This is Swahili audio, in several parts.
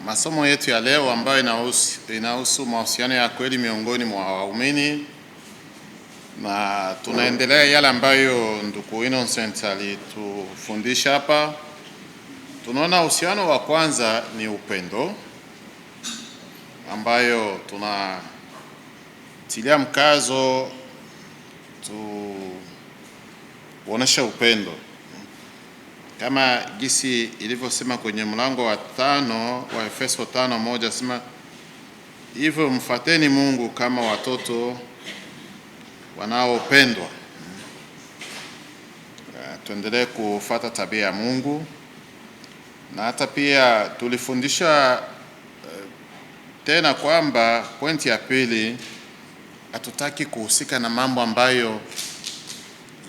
Masomo yetu ya leo ambayo inahusu mahusiano ya kweli miongoni mwa waumini, na tunaendelea yale ambayo ndugu Innocent alitufundisha hapa. Tunaona uhusiano wa kwanza ni upendo, ambayo tunatilia mkazo tuonesha upendo kama jinsi ilivyosema kwenye mlango wa 5 wa Efeso 5:1, sema hivyo mfateni Mungu kama watoto wanaopendwa. Tuendelee kufuata tabia ya Mungu. Na hata pia tulifundisha tena kwamba pointi ya pili, hatutaki kuhusika na mambo ambayo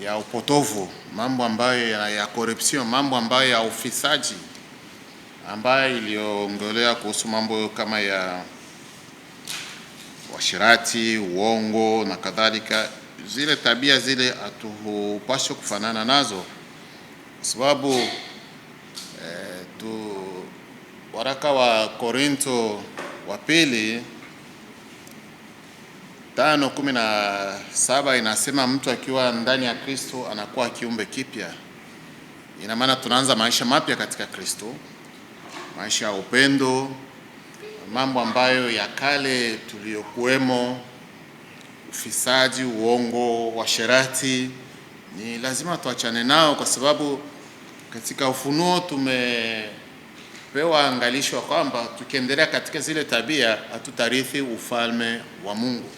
ya upotovu, mambo ambayo ya corruption, mambo ambayo ya ufisaji, ambayo iliongelea kuhusu mambo kama ya washirati, uongo na kadhalika. Zile tabia zile hatupaswi kufanana nazo, sababu waraka wa Korinto wa pili 5:17 inasema mtu akiwa ndani ya Kristo anakuwa kiumbe kipya. Ina maana tunaanza maisha mapya katika Kristo, maisha ya upendo. Mambo ambayo ya kale tuliyokuwemo, ufisaji, uongo, washerati, ni lazima tuachane nao, kwa sababu katika Ufunuo tumepewa angalisho kwamba tukiendelea katika zile tabia hatutarithi ufalme wa Mungu.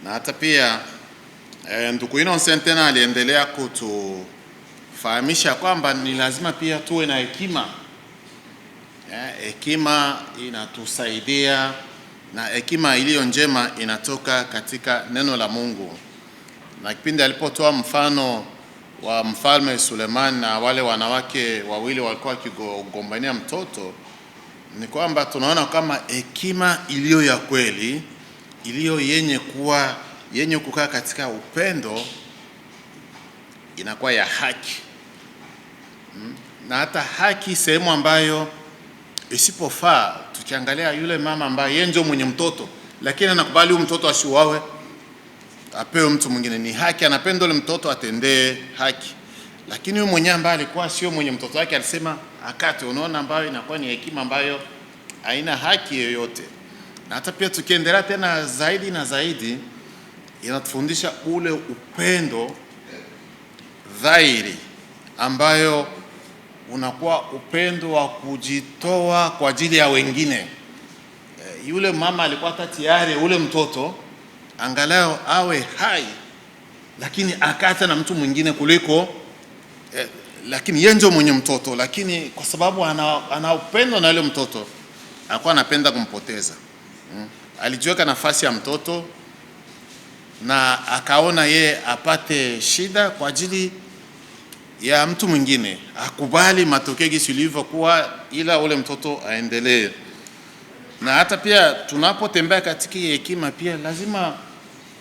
Na hata pia ndugu Innocent tena aliendelea kutufahamisha kwamba ni lazima pia tuwe na hekima. Hekima inatusaidia, na hekima iliyo njema inatoka katika neno la Mungu. Na kipindi alipotoa mfano wa mfalme Sulemani na wale wanawake wawili walikuwa wakigombania mtoto, ni kwamba tunaona kama hekima iliyo ya kweli, iliyo yenye kukaa katika upendo, inakuwa ya haki. Na hata haki sehemu ambayo isipofaa, tukiangalia yule mama ambaye yeye ndio mwenye mtoto lakini anakubali huyo mtoto asiuawe, apewe mtu mwingine, ni haki, anapenda yule mtoto, atendee haki. Lakini huyo mwenye ambaye alikuwa sio mwenye mtoto wake alisema akate. Unaona, ambayo inakuwa ni hekima ambayo haina haki yoyote. Na hata pia tukiendelea tena zaidi na zaidi, inatufundisha ule upendo dhahiri ambayo unakuwa upendo wa kujitoa kwa ajili ya wengine. Yule mama alikuwa hata tayari ule mtoto angalau awe hai, lakini akata na mtu mwingine kuliko lakini yeye ndio mwenye mtoto, lakini kwa sababu ana upendo na yule mtoto alikuwa anapenda kumpoteza. Alijiweka nafasi ya mtoto na akaona yeye apate shida kwa ajili ya mtu mwingine, akubali matokeo jinsi ilivyokuwa, ila ule mtoto aendelee. Na hata pia tunapotembea katika hekima pia lazima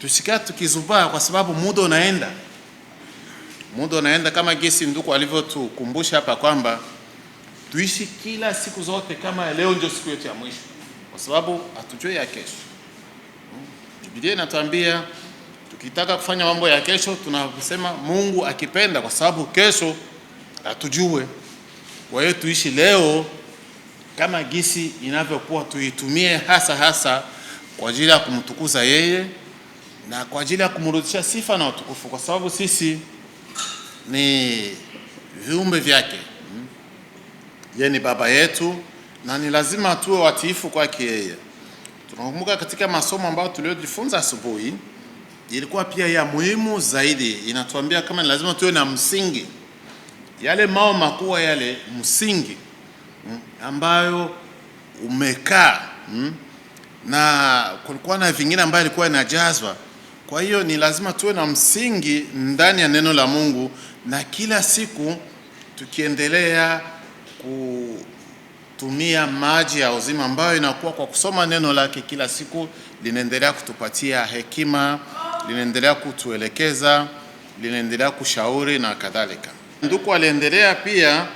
tusikae tukizubaa, kwa sababu muda unaenda kama gesi ndugu alivyotukumbusha hapa kwamba tuishi kila siku zote kama leo ndio siku yetu ya mwisho, kwa sababu hatujui ya kesho. Biblia inatuambia tukitaka kufanya mambo ya kesho tunasema Mungu akipenda, kwa sababu kesho hatujue. Kwa hiyo tuishi leo kama gisi inavyokuwa, tuitumie hasa kwa ajili ya kumtukuza yeye na kwa ajili ya kumrudishia sifa na utukufu, kwa sababu sisi ni viumbe vyake. Yeye ni baba yetu na ni lazima tuwe watiifu kwake yeye. Tunakumbuka katika masomo ambayo tuliojifunza asubuhi, ilikuwa pia ya muhimu zaidi, inatuambia kama ni lazima tuwe na msingi, yale mao makuu, yale msingi ambayo umekaa, na kulikuwa na vingine ambayo ilikuwa inajazwa. Kwa hiyo ni lazima tuwe na msingi ndani ya neno la Mungu, na kila siku tukiendelea kutumia maji ya uzima ambayo inakuwa kwa kusoma neno lake kila siku, linaendelea kutupatia hekima, linaendelea kutuelekeza, linaendelea kushauri na kadhalika. Ndugu aliendelea pia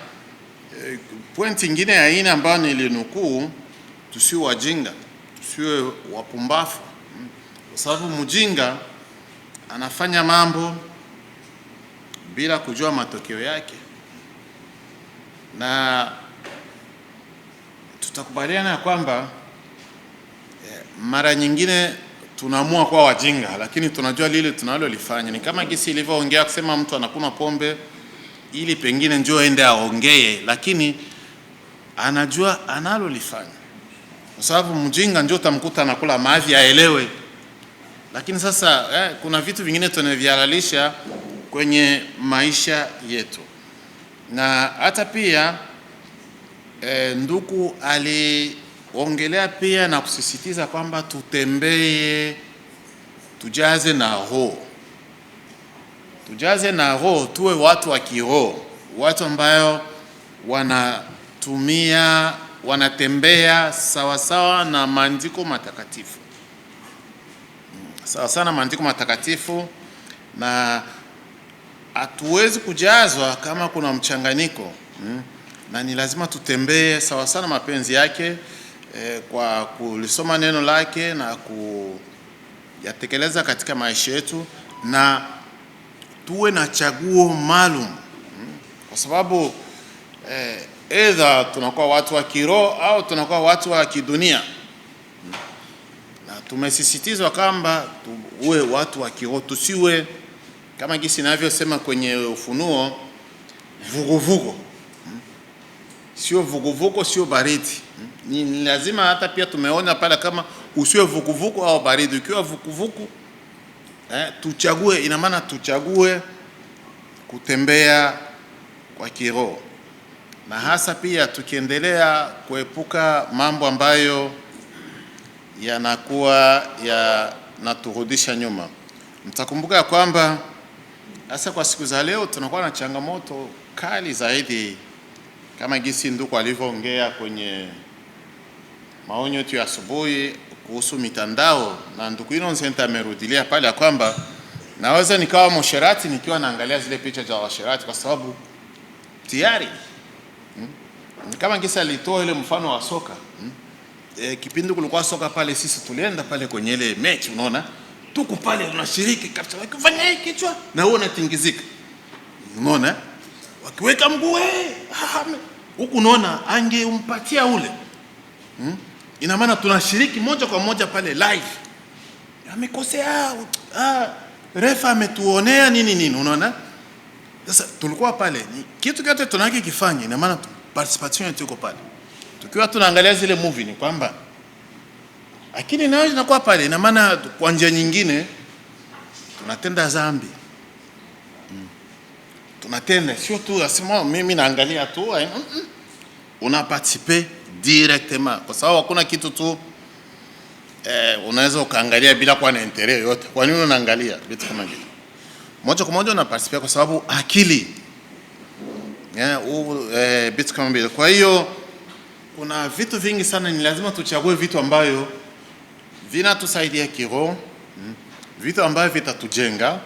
Pointi nyingine ya ine ambayo nilinukuu, tusiwe wajinga, tusiwe wapumbafu, kwa sababu mjinga anafanya mambo bila kujua matokeo yake, na tutakubaliana ya kwamba mara nyingine tunaamua kuwa wajinga, lakini tunajua lile tunalolifanya. Ni kama gisi ilivyoongea kusema mtu anakunywa pombe ili pengine njoo ende aongee, lakini anajua analolifanya, kwa sababu mjinga njoo tamkuta anakula mavi aelewe. Lakini sasa kuna vitu vingine tunavihalalisha kwenye maisha yetu, na hata pia ndugu aliongelea pia na kusisitiza kwamba tutembee, tujaze na roho, tujaze na roho, tuwe watu wa kiroho, watu ambao wanatembea sawa sawa na maandiko matakatifu, sawa sana maandiko matakatifu, na hatuwezi kujazwa kama kuna mchanganyiko, na ni lazima tutembee sawa sana mapenzi yake, kwa kulisoma neno lake na kuyatekeleza katika maisha yetu, na tuwe na chaguo maalum, kwa sababu either tunakuwa watu wa kiroho au tunakuwa watu wa kidunia, na tumesisitizwa kwamba tuwe watu wa kiroho, tusiwe kama gisi ninavyosema kwenye Ufunuo, vuguvugu. Sio vuguvugu, sio baridi. Ni lazima hata pia tumeona pale kama usiwe vuguvugu au baridi. Ukiwa vuguvugu, tuchague, ina maana tuchague kutembea kwa kiroho, na hasa pia tukiendelea kuepuka mambo ambayo yanakuwa yanaturudisha nyuma. Mtakumbuka kwamba hasa kwa siku za leo tunakuwa na changamoto kali zaidi, kama gisi ndugu alivyoongea kwenye maonyo yetu ya asubuhi kuhusu mitandao, na ndugu Innocent amerudilia pale kwamba naweza nikawa msherati nikiwa naangalia zile picha za washerati, kwa sababu tayari kama gisi alitoa ile mfano wa soka. Kipindi kulikuwa soka pale, sisi tulienda pale kwenye ile mechi, unaona tuko pale tunashiriki kabisa, wakifanya hiki kichwa na huo unatingizika, unaona wakiweka mguu huku, unaona angeumpatia ule. Ina maana tunashiriki moja kwa moja pale live. Amekosea, refa ametuonea nini, unaona. Sasa tulikuwa pale, kitu kyote tunaki kifanye, ina maana participation yetu iko pale. Tukiwa tunaangalia zile movie ni kwamba lakini nayo inakuwa pale, ina maana kwa njia nyingine tunatenda dhambi. Tunatenda sio tu asema mimi naangalia tu, una participer directement, kwa sababu hakuna kitu tu unaweza ukaangalia bila kuwa na interest yote. Kwa nini unaangalia vitu kama hivyo? Moja kwa moja una participer kwa sababu akili vitu kama hivyo. Kwa hiyo kuna vitu vingi sana, ni lazima tuchague vitu ambayo vinatusaidia kiroho, vitu ambavyo vitatujenga,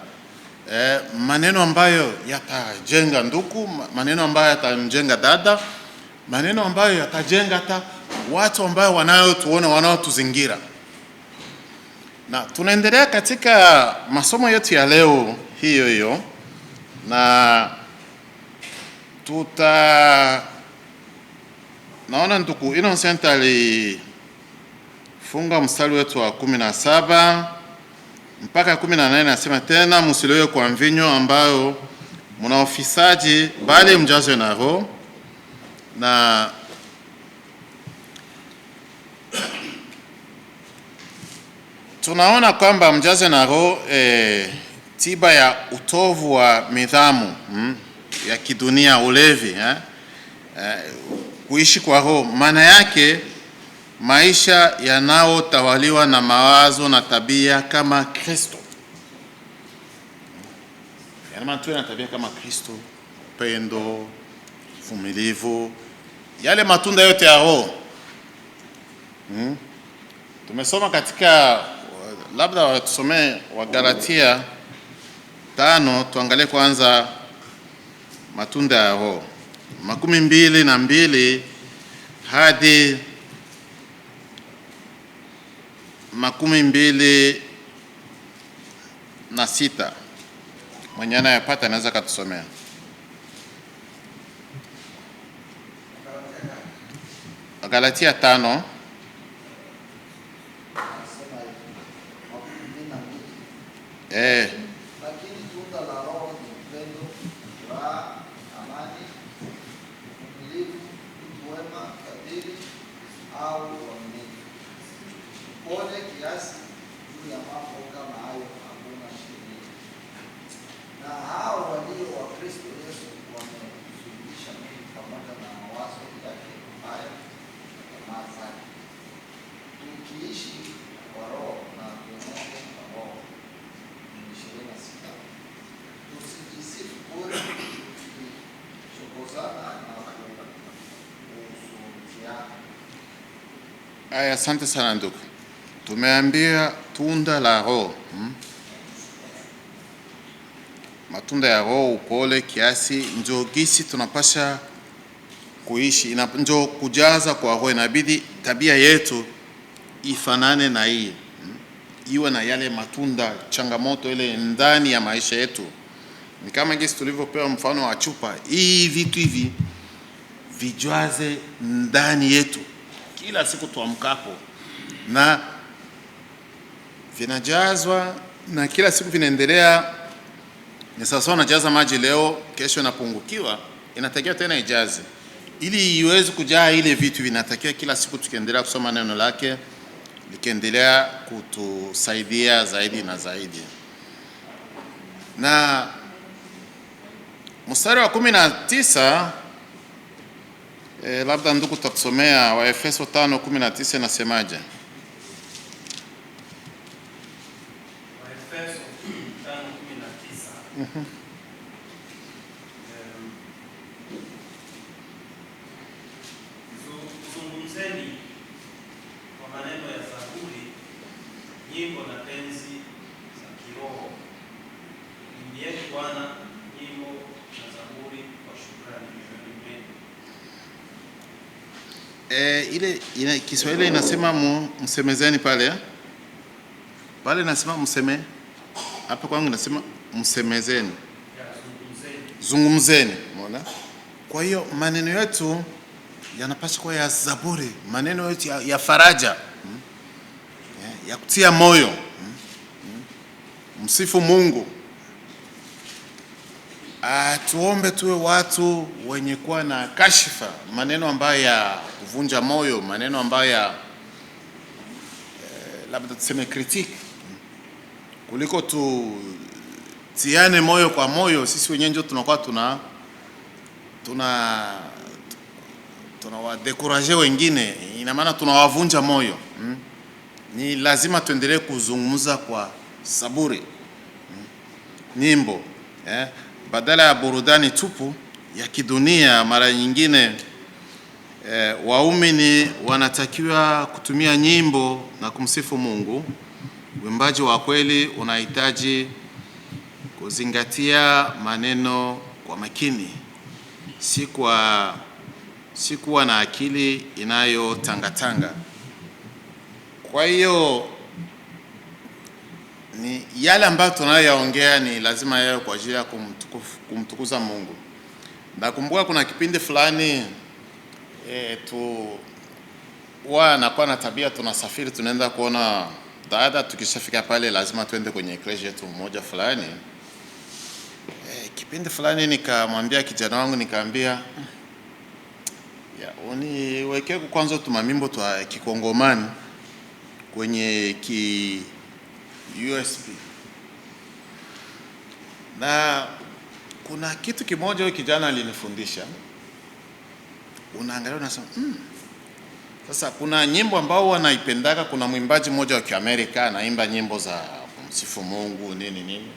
maneno ambayo yatajenga ndugu, maneno ambayo yatamjenga dada, maneno ambayo yatajenga hata watu ambao wanaotuona, wanaotuzingira. Na tunaendelea katika masomo yetu ya leo hiyo, na naona ndugu Innocent alifunga mstari wetu wa 17 mpaka 18, nasema tena msilewe kwa mvinyo ambayo mna ufisaji, bali mjazwe na roho. Na tunaona kwamba mjazwe na roho tiba ya utovu wa nidhamu ya kidunia, ulevi, kuishi kwa roho, maana yake maisha yanayotawaliwa na mawazo na tabia kama Kristo. Yaani tuwe na tabia kama Kristo, upendo, uvumilivu, yale matunda yote ya roho. Tumesoma katika, labda tusomee Wagalatia 5, tuangalie kwanza matunda ya roho. 22 hadi 26. Mwenye anayepata anaweza katusomea. Galatia 5. Lakini tunda la Roho ni upendo, furaha, amani, uvumilivu, utu wema, fadhili au uaminifu. Upole kiasi, juu ya mambo kama hayo hakuna sheria. Na hao walio wa Kristo Yesu wamejishughulisha mengi pamoja na mawazo yake mabaya na tamaa zake. Tukiishi kwa Roho na kuenenda kwa Roho. 26. Tusijisifu bure tukichokozana na kuhusudiana. Aya, asante sana ndugu. Tumeambia tunda la Roho. Matunda ya Roho, upole, kiasi, ndio gisi tunapasha kuishi. Ndio kujaza kwa Roho, inabidi tabia yetu ifanane na hii. Iwe na yale matunda, changamoto ile ndani ya maisha yetu. Ni kama gisi tulivyopewa mfano wa chupa. Hii vitu hivi vijaze ndani yetu kila siku tuamkapo, na vinajazwa na kila siku vinaendelea. Ni sawasawa unajaza maji leo, kesho inapungukiwa, inatakiwa tena ijaze. Ili iweze kujaa ile vitu vinatakiwa kila siku tukiendelea kusoma neno lake, likiendelea kutusaidia zaidi na zaidi. Na mstari wa 19, labda ndugu tutasomea Waefeso 5:19 inasemaje? Waefeso 5:19. Zungumzeni kwa maneno ya zaburi, nyimbo na tenzi za kiroho. Imbieni Bwana nyimbo na zaburi kwa shukrani mioyoni mwenu. Ile Kiswahili inasema msemezeni pale. Pale nasema mseme. Hapa kwangu nasema msemezeni. Zungumzeni. Umeona? Kwa hiyo maneno yetu yanapaswa kuwa ya zaburi, maneno yetu ya faraja, ya kutia moyo. Msifu Mungu. Tuombe tuwe watu wenye kuwa na kashifa, maneno ambayo ya kuvunja moyo, maneno ambayo labda tuseme critique, kuliko tiane moyo kwa moyo. Sisi wenyewe ndio tunakuwa tunawadekuraje wengine, ina maana tunawavunja moyo. Ni lazima tuendelee kuzungumza kwa saburi, nyimbo, badala ya burudani tupu ya kidunia. Mara nyingine waumini wanatakiwa kutumia nyimbo na kumsifu Mungu. Uimbaji wa kweli unahitaji kuzingatia maneno kwa makini, si kuwa na akili inayotangatanga. Kwa hiyo ni yale ambayo tunayoyaongea ni lazima yawe kwa ajili ya kumtukuza Mungu. Nakumbuka kuna kipindi fulani nakuwa na tabia, tunasafiri tunaenda kuona dada. Tukishafika pale lazima tuende kwenye eklesia yetu mmoja fulani. Kipindi fulani nikamwambia kijana wangu, nikaambia uniwekee kwanza tumamimbo twa Kikongomani kwenye USB. Na kuna kitu kimoja huyo kijana alinifundisha. Unaangalia unasema sasa kuna nyimbo ambao wanaipendaka. Kuna mwimbaji mmoja wa Kiamerika anaimba nyimbo za kumsifu Mungu nini.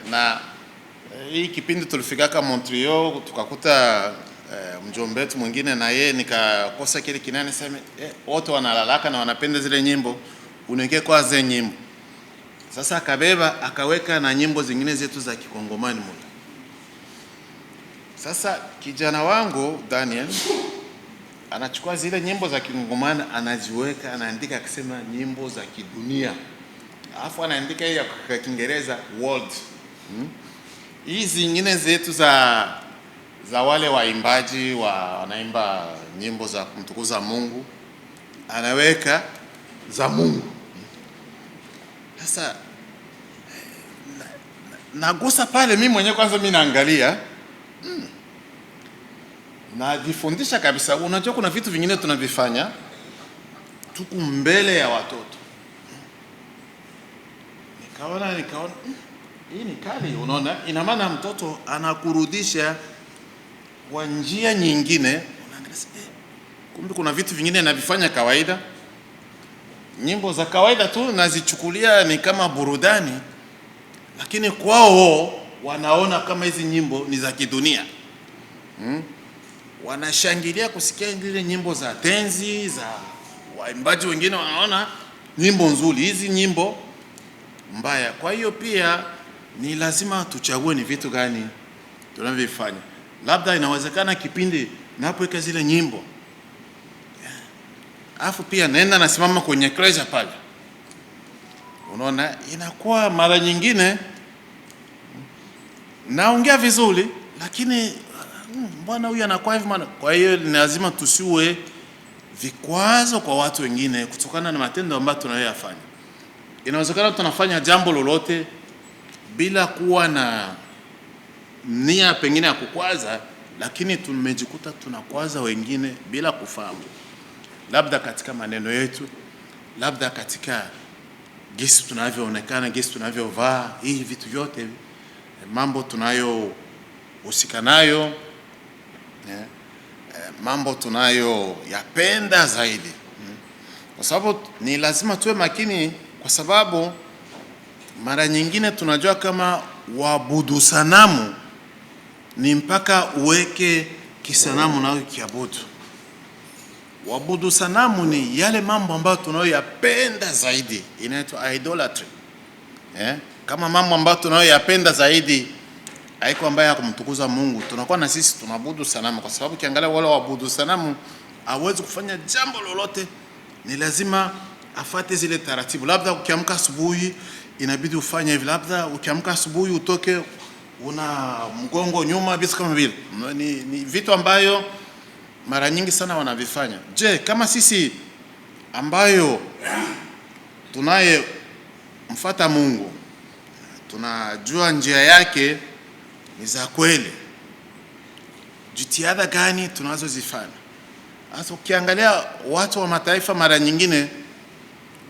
Na hii kipindi tulifikaka Montreal, tukakuta mjomba wetu mwingine na yeye, nikakosa kile kinani sema wote wanalalaka na wanapenda zile nyimbo, unaingia kwa zile nyimbo. Sasa akabeba akaweka na nyimbo zingine zetu za Kikongomani mmoja. Sasa kijana wangu Daniel anachukua zile nyimbo za Kingomani anaziweka, anaandika akisema nyimbo za kidunia, alafu anaandika hii ya Kiingereza world. Hizi zingine zetu za wale waimbaji wanaimba nyimbo za kumtukuza Mungu anaweka za Mungu. Sasa nagusa pale mimi mwenyewe kwanza, mimi naangalia najifundisha kabisa. Unajua kuna vitu vingine tunavifanya tuku mbele ya watoto. Nikaona hii ni kali, unaona, ina maana mtoto anakurudisha kwa njia nyingine. Unaangalia kumbe kuna vitu vingine navifanya kawaida, nyimbo za kawaida tu nazichukulia ni kama burudani, lakini kwao wanaona kama hizi nyimbo ni za kidunia. Wanashangilia kusikia zile nyimbo za tenzi za waimbaji wengine, wanaona nyimbo nzuri, hizi nyimbo mbaya. Kwa hiyo pia ni lazima tuchague ni vitu gani tunavyofanya. Labda inawezekana kipindi napoweka zile nyimbo, alafu pia naenda nasimama kwenye kreja pale, unaona, inakuwa mara nyingine naongea vizuri, lakini mbona huyu anakuwa hivi maana. Kwa hiyo ni lazima tusiwe vikwazo kwa watu wengine kutokana na matendo ambayo tunayoyafanya. Inawezekana tunafanya jambo lolote bila kuwa na nia pengine ya kukwaza, lakini tumejikuta tunakwaza wengine bila kufahamu, labda katika maneno yetu, labda katika gesi tunavyoonekana, gesi tunavyovaa, hii vitu vyote mambo tunayohusika nayo, mambo tunayoyapenda zaidi. Kwa sababu ni lazima tuwe makini, kwa sababu mara nyingine tunajua kama waabudu sanamu ni mpaka uweke kisanamu na ukiabudu. Waabudu sanamu ni yale mambo ambayo tunayoyapenda zaidi, inaitwa idolatry. Kama mambo ambayo tunayoyapenda zaidi haiko ambayo ya kumtukuza Mungu, tunakuwa na sisi tunaabudu sanamu. Kwa sababu kiangalia wale waabudu sanamu hawezi kufanya jambo lolote, ni lazima afate zile taratibu. Labda ukiamka asubuhi inabidi ufanye hivi, labda ukiamka asubuhi utoke una mgongo nyuma, vitu kama vile. Ni vitu ambayo mara nyingi sana wanavifanya. Je, kama sisi ambayo tunaye mfata Mungu, tunajua njia yake ni za kweli, jitihada gani tunazozifanya? Hasa ukiangalia watu wa mataifa mara nyingine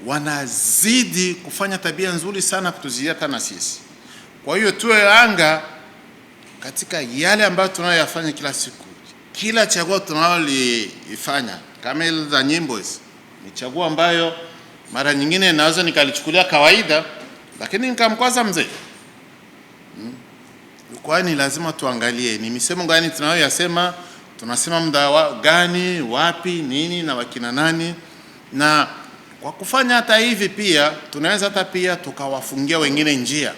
wanazidi kufanya tabia nzuri sana kutuzidi hata na sisi. Kwa hiyo tuwe anga katika yale ambayo tunayoyafanya kila siku. Kila chaguo tunalolifanya, kama ile za nyimbo hizi, ni chaguo ambayo mara nyingine naweza nikalichukulia kawaida, lakini nikamkwaza mzee. Kwani lazima tuangalie ni misemo gani tunayoyasema, tunasema muda gani, wapi, nini na wakina nani. Na kwa kufanya hata hivi pia tunaweza hata pia tukawafungia wengine njia,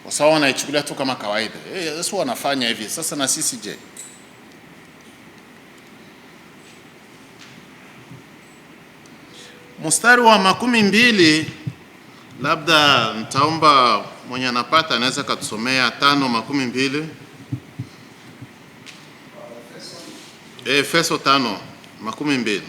kwa sababu wanaichukulia tu kama kawaida. Yesu wanafanya hivi, sasa na sisi je? Mstari wa 12, labda nitaomba mwenye anapata anaweza katusomea 5:12. Efeso 5:12.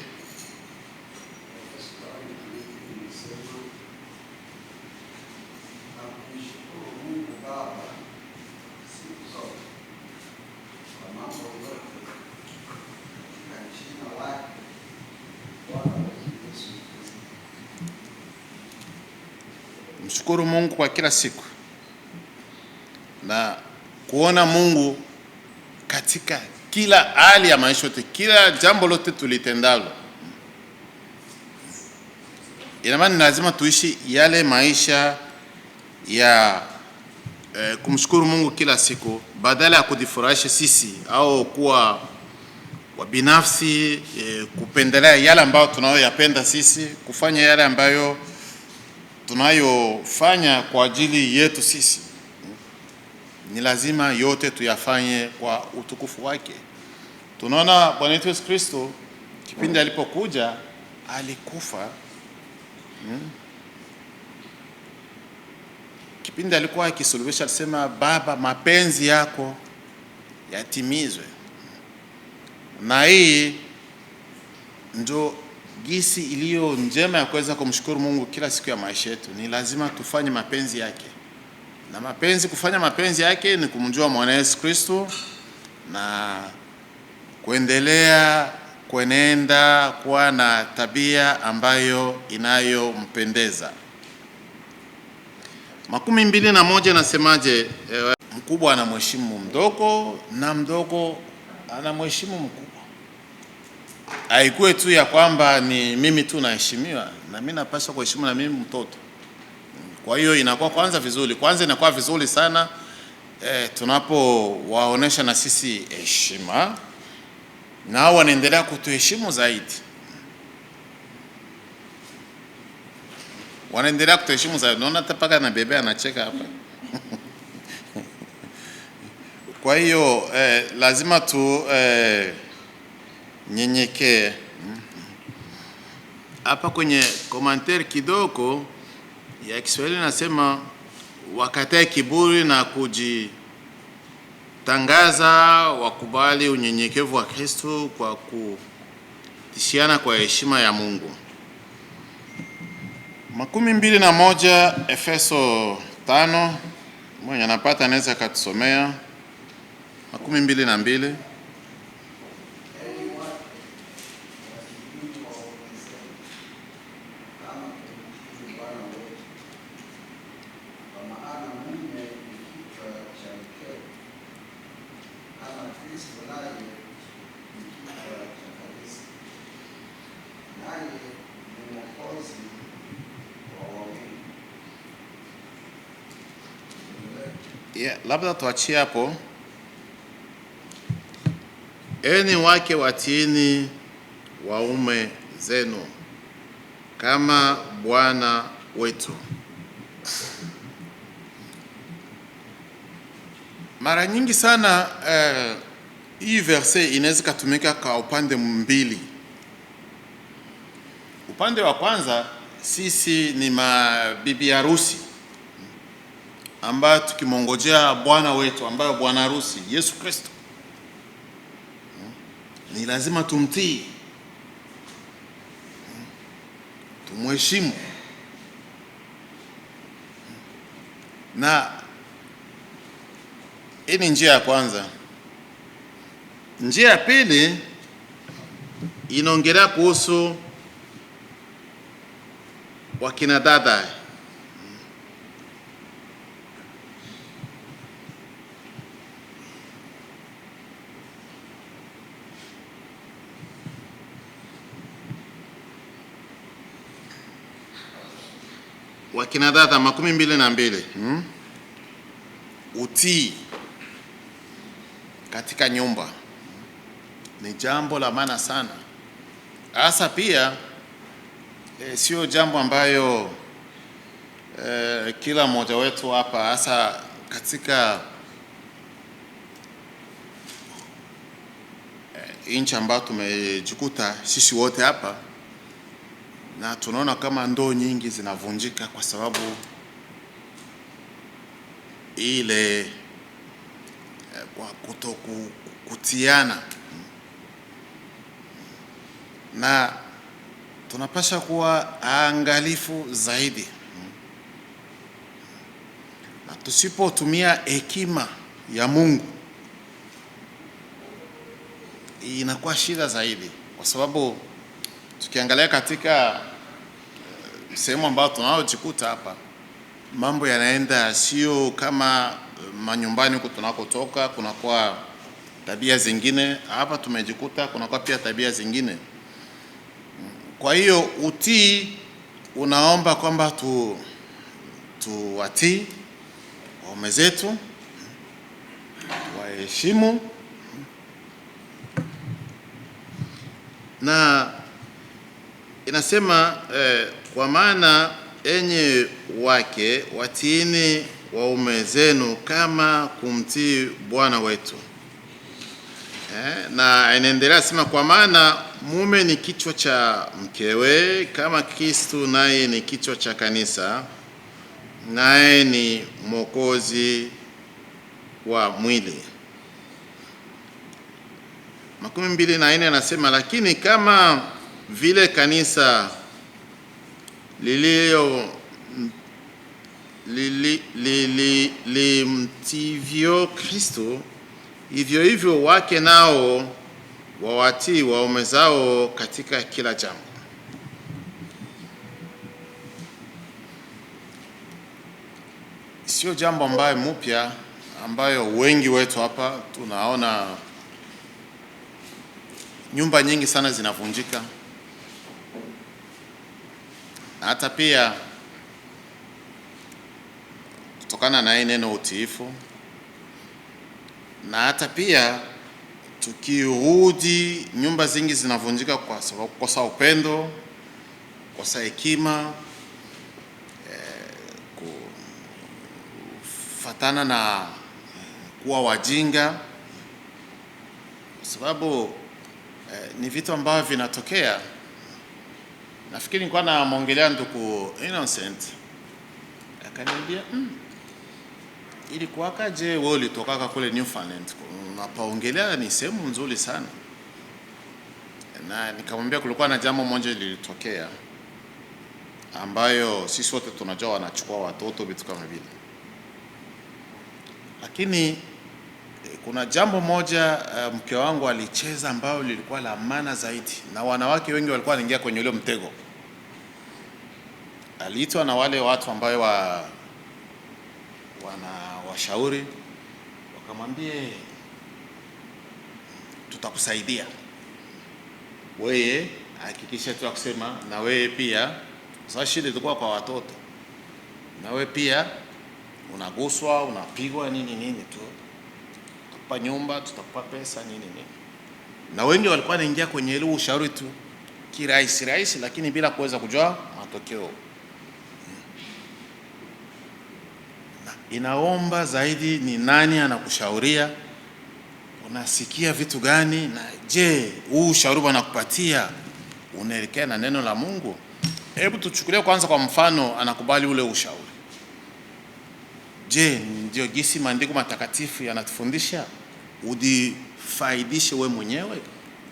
Mshukuru Mungu kwa kila siku na kuona Mungu katika kila hali ya maisha yote, kila jambo lote tulitendalo. Ina maana lazima tuishi yale maisha ya kumshukuru Mungu kila siku, badala ya kujifurahisha sisi au kuwa wabinafsi, kupendelea yale ambayo tunayoyapenda sisi, kufanya yale ambayo tunayofanya kwa ajili yetu sisi. ni lazima yote tuyafanye kwa utukufu wake. Tunaona Bwana wetu Yesu Kristo kipindi alipokuja alikufa. Kipindi alikuwa akisulubisha alisema, Baba, mapenzi yako yatimizwe. Na hii ndio gisi iliyo njema ya kuweza kumshukuru Mungu kila siku ya maisha yetu. Ni lazima tufanye mapenzi yake, na kufanya mapenzi yake ni kumjua Mwana Yesu Kristo na kuendelea kuenenda kuwa na tabia ambayo inayompendeza. 21 nasemaje? Mkubwa anamheshimu mdogo na mdogo anamheshimu mkubwa. Haikuwe tu ya kwamba ni mimi tu naheshimiwa, na mimi napaswa kuheshimu na mimi mtoto. Kwa hiyo inakuwa kwanza inakuwa vizuri sana tunapowaonesha na sisi heshima, na wanaendelea kutuheshimu zaidi. Wanaendelea kutuheshimu zaidi. Naona hata paka na bebe anacheka hapa. Kwa hiyo lazima tu nyenyekee. Hapa kwenye komentari kidogo ya Kiswahili nasema, wakatae kiburi na kujitangaza, wakubali unyenyekevu wa Kristo kwa kutishiana kwa heshima ya Mungu. 21 Efeso 5, mwenye anapata anaweza katusomea 22. Labda tuachie hapo. Enyi wake watiini waume zenu kama Bwana wetu. Mara nyingi sana hii verse inaweza kutumika kwa upande mbili. Upande wa kwanza, sisi ni mabibi harusi ambayo tukimongojea Bwana wetu, ambayo bwana harusi Yesu Kristo, ni lazima tumtii, tumheshimu. Na hii ni njia ya kwanza. Njia ya pili inaongelea kuhusu wakina dada. Wakina dada 22. Utii katika nyumba ni jambo la maana sana. Hasa pia sio jambo ambayo kila mmoja wetu hapa, hasa katika nchi ambayo tumejikuta sisi wote hapa, na tunaona kama ndoo nyingi zinavunjika kwa sababu ile kwa kutiana, na tunapaswa kuwa angalifu zaidi, na tusipotumia hekima ya Mungu inakuwa shida zaidi, kwa sababu tukiangalia katika sehemu ambayo tunaojikuta hapa, mambo yanaenda sio kama manyumbani huko tunakotoka. Kunakuwa tabia zingine, hapa tumejikuta kunakuwa pia tabia zingine. Kwa hiyo utii unaomba kwamba tuwatii waume zetu, waheshimu, na inasema kwa maana enyi wake watiini waume zenu kama kumtii Bwana wetu. Na inaendelea sema, kwa maana mume ni kichwa cha mkewe, kama Kristo naye ni kichwa cha kanisa, naye ni mwokozi wa mwili. 24 anasema, lakini kama vile kanisa limtivyo Kristo, hivyo hivyo wake nao wawatii waume zao katika kila jambo. Sio jambo ambayo mpya, ambayo wengi wetu hapa tunaona nyumba nyingi sana zinavunjika, na hata pia kutokana na neno utiifu, na hata pia tukirudi nyumba zingi zinavunjika kwa sababu kosa upendo, kosa hekima, kufatana na kuwa wajinga, kwa sababu ni vitu ambavyo vinatokea. Nafikiri nilikuwa namongelea ndugu Innocent, akaniambia ili kuwakaje wewe ulitokaka kule Newfoundland, unapaongelea ni sehemu nzuri sana. Na nikamwambia kulikuwa na jambo moja lilitokea ambayo sisi wote tunajua wanachukua watoto vitu kama vile, lakini kuna jambo moja mke wangu alicheza ambayo lilikuwa la maana zaidi, na wanawake wengi walikuwa wanaingia kwenye ule mtego. Aliitwa na wale watu ambao wanawashauri, wakamwambie tutakusaidia wewe, hakikisha tu kusema na wewe pia, sasa shida ilikuwa kwa watoto, na wewe pia unaguswa, unapigwa nini tu, tutakupa nyumba, tutakupa pesa nini. Na wengi walikuwa wanaingia kwenye ile ushauri tu kirahisi, lakini bila kuweza kujua matokeo. Na inaomba zaidi ni nani anakushauria, unasikia vitu gani, na je, huu ushauri wanakupatia unaelekea na neno la Mungu? Hebu tuchukulie kwanza kwa mfano, anakubali ule ushauri. Je, ndio jinsi maandiko matakatifu yanatufundisha? Ujifaidishe we mwenyewe.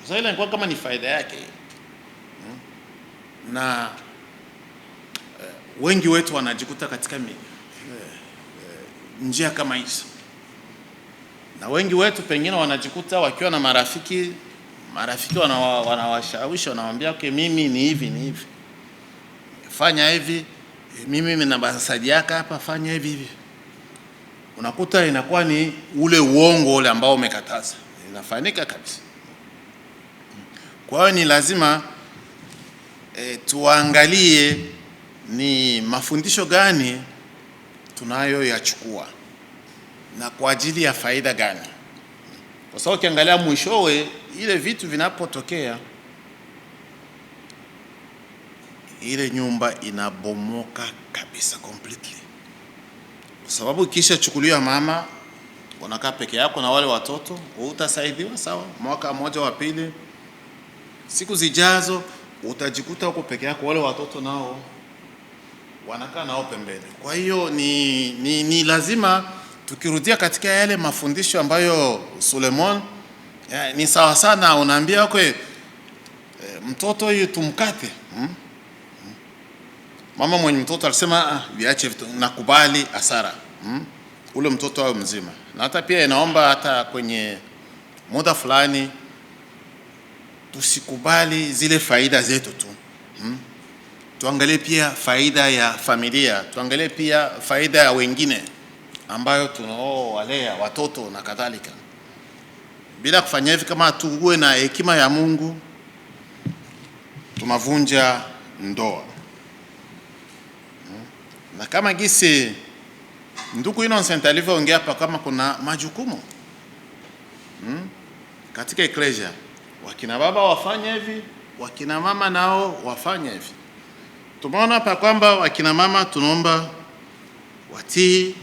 Sasa ile inakuwa kama ni faida yake. Na wengi wetu wanajikuta katika njia kama hizo, na wengi wetu pengine wanajikuta wakiwa na marafiki wanawashawishi, wanamwambia okay, mimi ni hivi, fanya hivi, mimi nina basaji yako hapa, fanya hivi. Unakuta inakuwa ni ule uongo ule ambao umekataza, inafanyika kabisa. Kwa hiyo ni lazima tuangalie ni mafundisho gani tunayoyachukua na kwa ajili ya faida gani, kwa sababu ukiangalia mwishowe ile vitu vinapotokea, ile nyumba inabomoka kabisa completely. Kwa sababu kisha chukulia mama, unakaa peke yako na wale watoto, utasaidiwa sawa, mwaka mmoja wa pili, siku zijazo utajikuta huko peke yako, wale watoto nao wanakaa nao pembeni. Kwa hiyo ni lazima tukirudia katika yale mafundisho ambayo Suleiman ni sawa sana, unaambia okay, mtoto huyu tumkate. Mama mwenye mtoto alisema viache vitu, nakubali hasara, ule mtoto awe mzima. Na hata pia inaomba hata kwenye muda fulani tusikubali zile faida zetu tu, tuangalie pia faida ya familia, tuangalie pia faida ya wengine ambayo tunaowalea watoto na kadhalika. Bila kufanya hivi, kama tuwe na hekima ya Mungu, tunavunja ndoa. Na kama gisi ndugu Innocent alivyoongea hapa, kama kuna majukumu katika eklesia, wakina baba wafanye hivi, wakina mama nao wafanye hivi. Tumeona hapa kwamba wakina mama tunaomba watii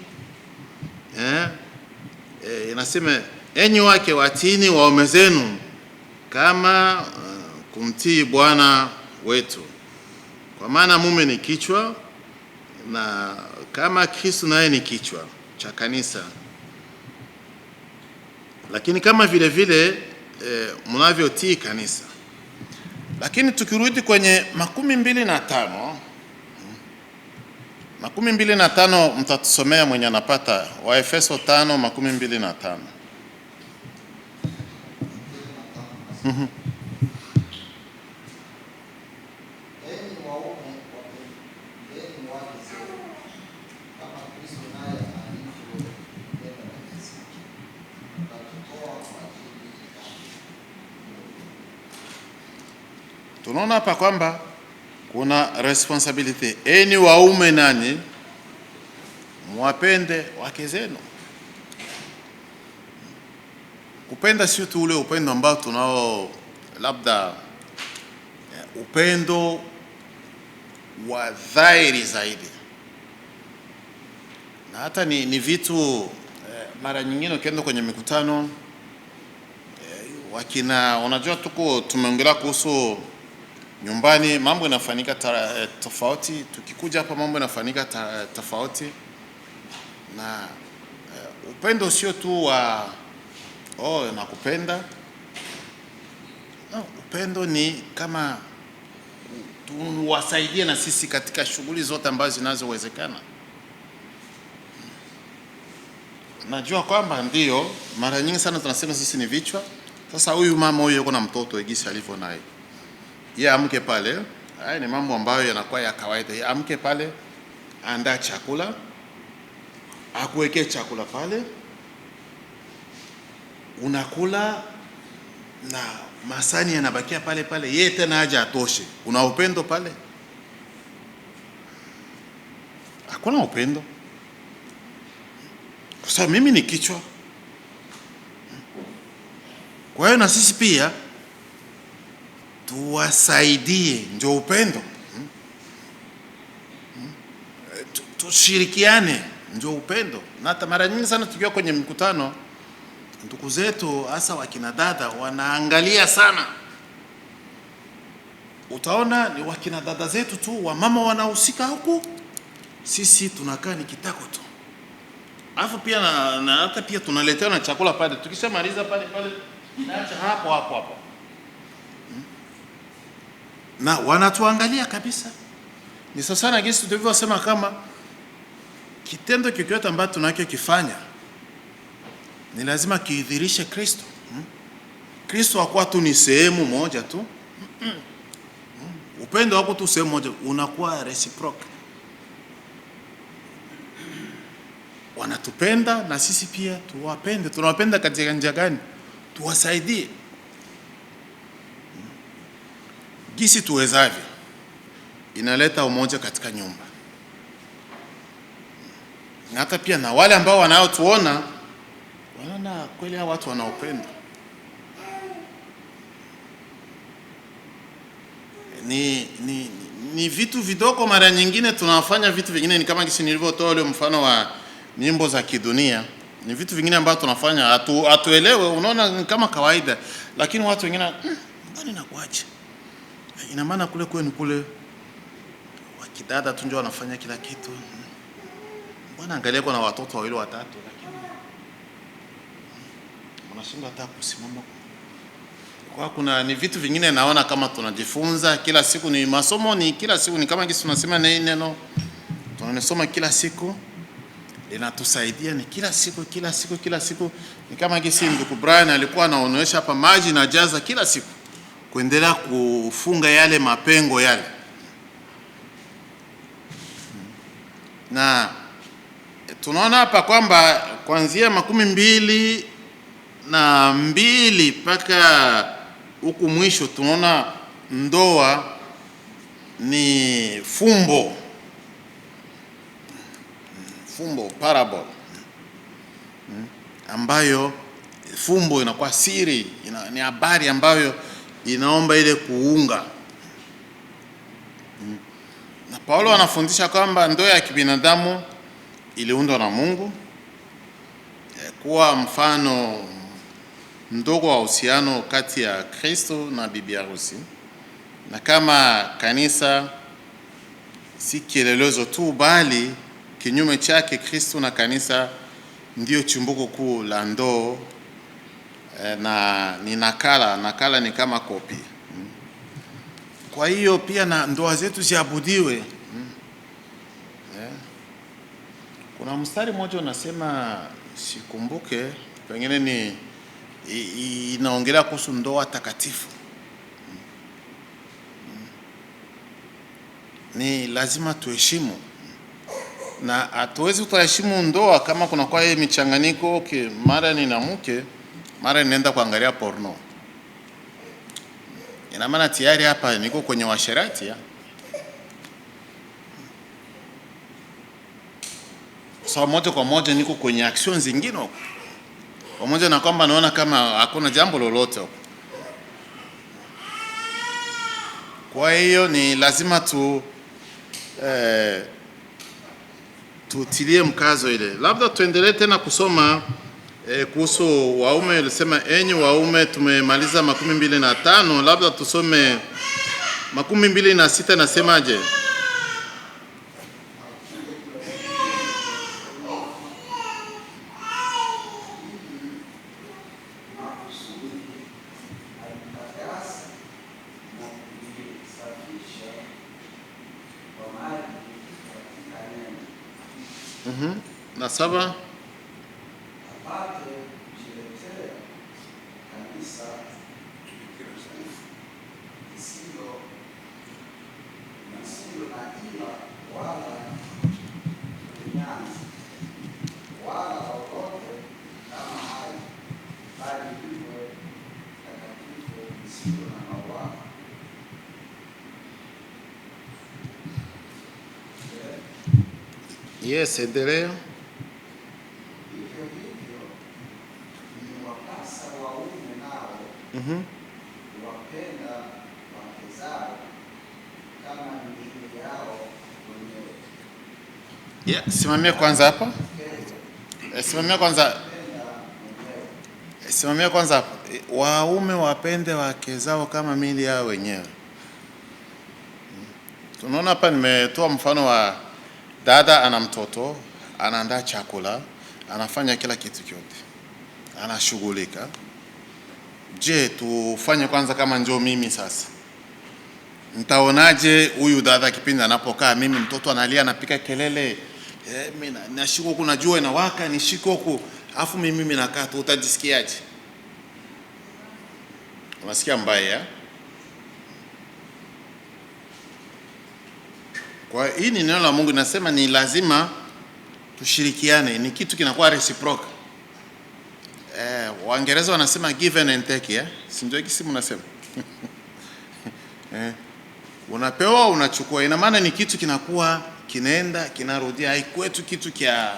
inasema enyi wake watiini waume zenu kama kumtii Bwana wetu, kwa maana mume ni kichwa, na kama Kristo naye ni kichwa cha kanisa, lakini kama vile vile mnavyotii kanisa. Lakini tukirudi kwenye 25 mtatusomea mwenye anapata, Waefeso 5:25. Enyi waume wapendeni wake zenu kama Kristo naye alivyolipenda kanisa akajitoa kwa ajili yake. Tunaona hapa kwamba kuna responsibility. Enyi waume nani mwapende wake zenu. Kupenda sio tu ule upendo ambao tunao, labda upendo wa dhahiri zaidi, na hata ni vitu mara nyingine ukienda kwenye mikutano wakina, unajua tumeongelea kuhusu nyumbani mambo yanafanyika tofauti, tukikuja hapa mambo yanafanyika tofauti, na upendo sio tu wa nakupenda. No, upendo ni kama tuwasaidie na sisi katika shughuli zote ambazo zinazowezekana. Najua kwamba ndio mara nyingi sana tunasema sisi ni vichwa. Sasa huyu mama huyu yuko na mtoto egisi alivyo naye, yeye amke pale, haya ni mambo ambayo yanakuwa ya kawaida. Yeye amke pale, andaa chakula, akuwekee chakula pale, unakula na masani yanabakia pale pale, yeye tena haja atoshe. Una upendo pale? Hakuna upendo, kwa sababu mimi ni kichwa. Kwa hiyo na sisi pia tuwasaidie, ndio upendo. Tushirikiane, ndio upendo. Na hata mara nyingi sana tukiwa kwenye mkutano, ndugu zetu hasa wakina dada wanaangalia sana. Utaona ni wakina dada zetu tu, wamama wanahusika huku, sisi tunakaa ni kitako tu. Alafu pia na hata pia tunaletewa na chakula pale, tukishamaliza pale inaacha hapo. Na wanatuangalia kabisa. Ni sasa na gisi tulivyosema, kama kitendo kikiota ambacho tunakifanya ni lazima kiidhirishe Kristo. Kristo hakuwa tu ni sehemu moja tu. Upendo wako tu sehemu moja, unakuwa reciprocal. Wanatupenda na sisi pia tuwapende. Tunawapenda katika njia gani? Tuwasaidie gisi tuwezavyo. Inaleta umoja katika nyumba, na hata pia na wale ambao wanaotuona wanaona kweli hao watu wana upendo. Ni vitu vidogo. Mara nyingine tunafanya vitu vingine, ni kama kisi nilivyotoa ule mfano wa nyimbo za kidunia. Ni vitu vingine ambavyo tunafanya hatuelewe, unaona ni kama kawaida, lakini watu wengine mbona nakuacha. Ina maana kule kwenu kule wakidada tu ndio wanafanya kila kitu. Bwana angalia kwa na watoto wawili watatu, lakini unashindwa hata kusimama. Kwa kuna ni vitu vingine naona kama tunajifunza kila siku, ni masomo, ni kila siku, ni kama kisi tunasema neno tunasoma kila siku, linatusaidia ni kila siku. Ni kama kisi ndugu Brian alikuwa anaonyesha hapa, maji na jaza kila siku kuendelea kufunga yale mapengo yale. Na tunaona hapa kwamba kuanzia 22 mpaka huku mwisho tunaona ndoa ni fumbo, parable, ambayo fumbo inakuwa siri, ni habari ambayo inaomba ile kuunga. Na Paulo anafundisha kwamba ndoa ya kibinadamu iliundwa na Mungu, kuwa mfano mdogo wa uhusiano kati ya Kristo na bibi harusi, na kama kanisa si kielelezo tu, bali kinyume chake, Kristo na kanisa ndio chimbuko kuu la ndoa, na ni nakala ni kama kopi. Kwa hiyo pia na ndoa zetu ziabudiwe. Kuna mstari mmoja unasema, sikumbuke, pengine ni inaongelea kuhusu ndoa takatifu. Ni lazima tuheshimu, na hatuwezi kuheshimu ndoa kama kuna kwa hii michanganyiko, mara ni na mke, mara ninaenda kuangalia porno. Ina maana tayari hapa niko kwenye washerati ya. So moja kwa moja niko kwenye action zingine huko. Pamoja na kwamba naona kama hakuna jambo lolote huko. Kwa hiyo ni lazima tutilie mkazo ile. Labda tuendelee tena kusoma kuhusu waume. Ilisema, enyi waume, tumemaliza 25, labda tusome 26. Nasemaje? Na 7, apate kujiletea kanisa lisilo na ila wala kunyanzi wala lolote kama hayo, bali liwe takatifu, lisilo na mawaa. yes, endelea. Hivyo imewapasa waume nao wapenda wake zao kama miili yao wenyewe. Simamia kwanza hapa. Simamia kwanza hapa. Waume wapende wake zao kama miili yao wenyewe. Tunaona hapa nimetoa mfano wa dada ana mtoto, anaandaa chakula, anafanya kila kitu kyote, anashughulika. Je, tufanye kwanza kama njoo mimi sasa? Mtaonaje huyu dada kipindi anapokaa, mimi mtoto analia, anapika kelele, mimi nashiko huku, najua inawaka, nishiko huku, afu mimi nakaa tu, utajisikiaje? Unasikia mbaya? Kwa hii ni neno la Mungu, nasema ni lazima tushirikiane, ni kitu kinakuwa reciprocal. Waingereza wanasema give and take, si ndio? Kisimu nasema unapewa unachukua, ina maana ni kitu kinakuwa kinaenda kinarudia, haikwetu kitu kia.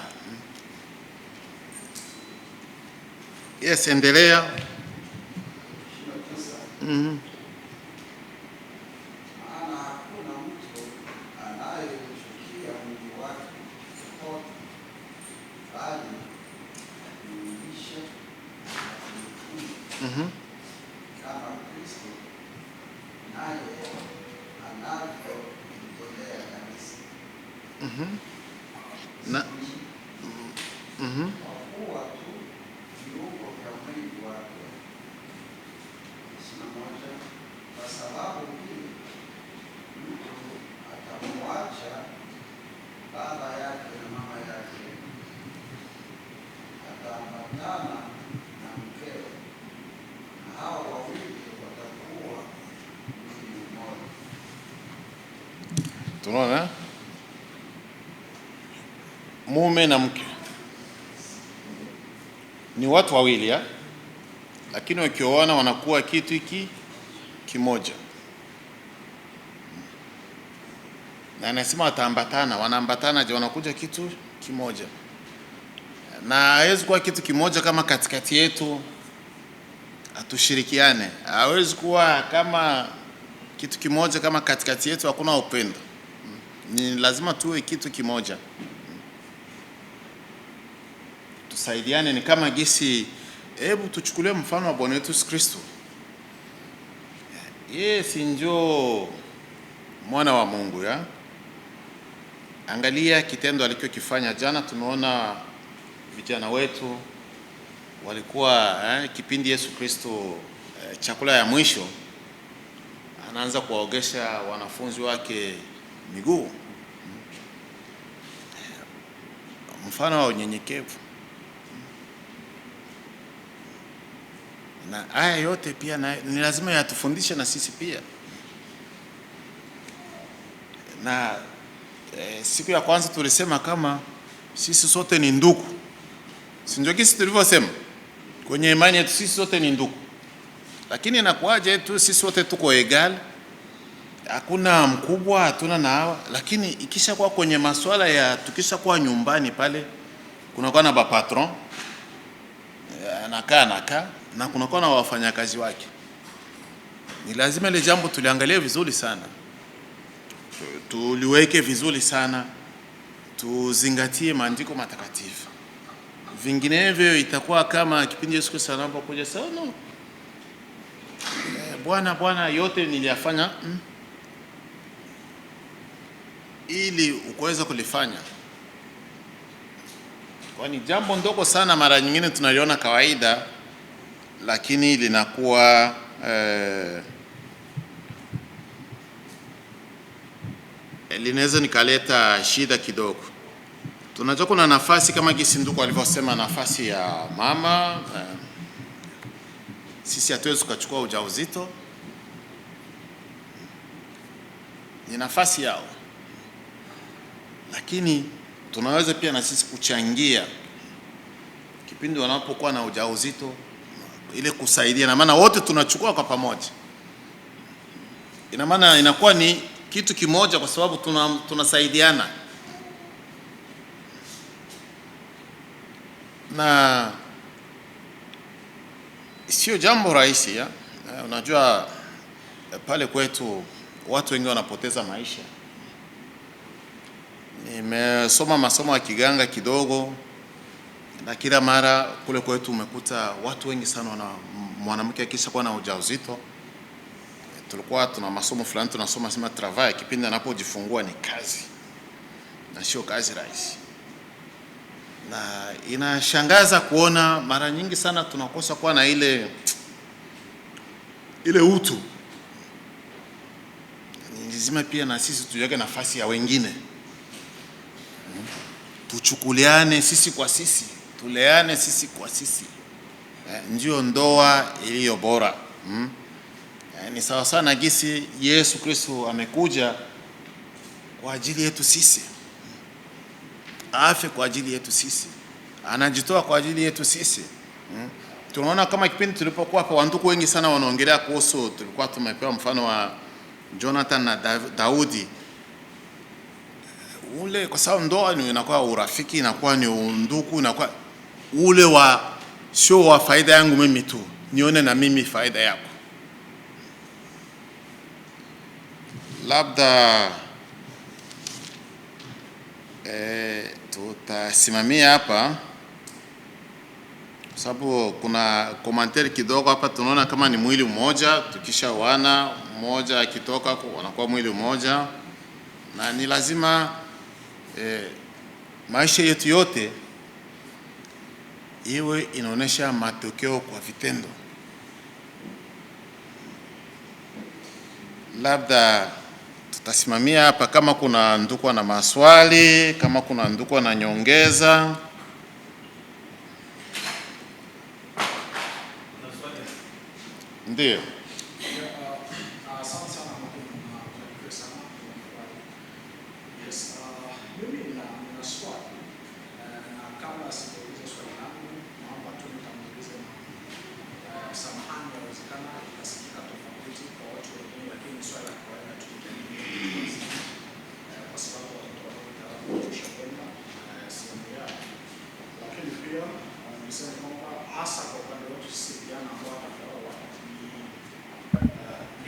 Yes, endelea. Maana hakuna mtu anayechukia mwili wake popote, bali akuulisha na kuutunza, kama Kristo naye anavyojitolea kanisa. Kwa kuwa tu viungo vya mwili wake. 21. Kwa sababu hii mtu atamwacha baba yake na mama yake, ataambatana na mkewe, na hao wawili watakuwa mwili mmoja. Tunaona mume na mke ni watu wawili, lakini wakioana wanakuwa kitu hiki kimoja. Na anasema wataambatana, wanaambatana, je, wanakuja kitu kimoja. Na hawezi kuwa kitu kimoja kama katikati yetu atushirikiane. Hawezi kuwa kama kitu kimoja kama katikati yetu hakuna upendo. Ni lazima tuwe kitu kimoja. tusaidiane. Ni kama gisi, hebu tuchukulie mfano wa Bwana wetu Yesu Kristo. Yeye si njoo mwana wa Mungu ya? Angalia kitendo alichokifanya jana. Tumeona vijana wetu walikuwa kipindi Yesu Kristo chakula ya mwisho, anaanza kuwaogesha wanafunzi wake miguu, mfano wa unyenyekevu. Na haya yote pia ni lazima yatufundishe na sisi pia. Na siku ya kwanza tulisema kama sisi sote ni ndugu, si ndio? Kisi tulivyosema kwenye imani yetu, sisi sote ni ndugu. Lakini inakuwaje tu sisi sote tuko egal, hakuna mkubwa, hatuna na hawa. Lakini ikisha kuwa kwenye masuala ya tukisha kuwa nyumbani pale, kunakuwa na ba patron anakaa na kunakuwa na wafanyakazi wake. Ni lazima ile jambo tuliangalie vizuri sana, tuliweke vizuri sana, tuzingatie maandiko matakatifu. Vinginevyo itakuwa kama kipindi Yesu Kristo anapokuja sawa, no, Bwana yote niliyafanya ili ukaweza kulifanya. Kwani jambo ndogo sana mara nyingine tunaliona kawaida, lakini linakuwa linaweza nikaleta shida kidogo. Tunajua kuna nafasi kama Gisinduku alivyosema, nafasi ya mama. Sisi hatuwezi kuchukua ujauzito, ni nafasi yao, lakini tunaweza pia na sisi kuchangia kipindi wanapokuwa na ujauzito, ile kusaidia. Na maana wote tunachukua kwa pamoja, ina maana inakuwa ni kitu kimoja, kwa sababu tunasaidiana. Na sio jambo rahisi ya. Unajua pale kwetu watu wengi wanapoteza maisha. Nimesoma masomo ya kiganga kidogo, na kila mara kule kwetu umekuta watu wengi sana mwanamke akisha kuwa na ujauzito. Tulikuwa tuna masomo fulani tunasoma sema travail, kipindi anapojifungua ni kazi na sio kazi rahisi. Na inashangaza kuona mara nyingi sana tunakosa kuwa na ile utu. Ni lazima pia na sisi tujiweke nafasi ya wengine, tuchukuliane sisi kwa sisi, tuleane sisi kwa sisi. Ndio ndoa iliyo bora. Ni sawa sana gisi Yesu Kristo amekuja kwa ajili yetu sisi, afe kwa ajili yetu sisi, anajitoa kwa ajili yetu sisi. Tunaona kama kipindi tulipokuwa hapa wandugu wengi sana wanaongelea kuhusu, tulikuwa tumepewa mfano wa Jonathan na Daudi. Ule kwa sababu ndoa ni inakuwa urafiki, inakuwa ni undugu, inakuwa ule wa sio wa faida yangu mimi tu, nione na mimi faida yako. Labda tutasimamia hapa sababu kuna komantari kidogo hapa. Tunaona kama ni mwili mmoja, tukisha wana mmoja akitoka wanakuwa mwili mmoja, na ni lazima maisha yetu yote iwe inaonesha matokeo kwa vitendo. Labda tutasimamia hapa, kama kuna ndugu na maswali, kama kuna ndugu na nyongeza. Ndio.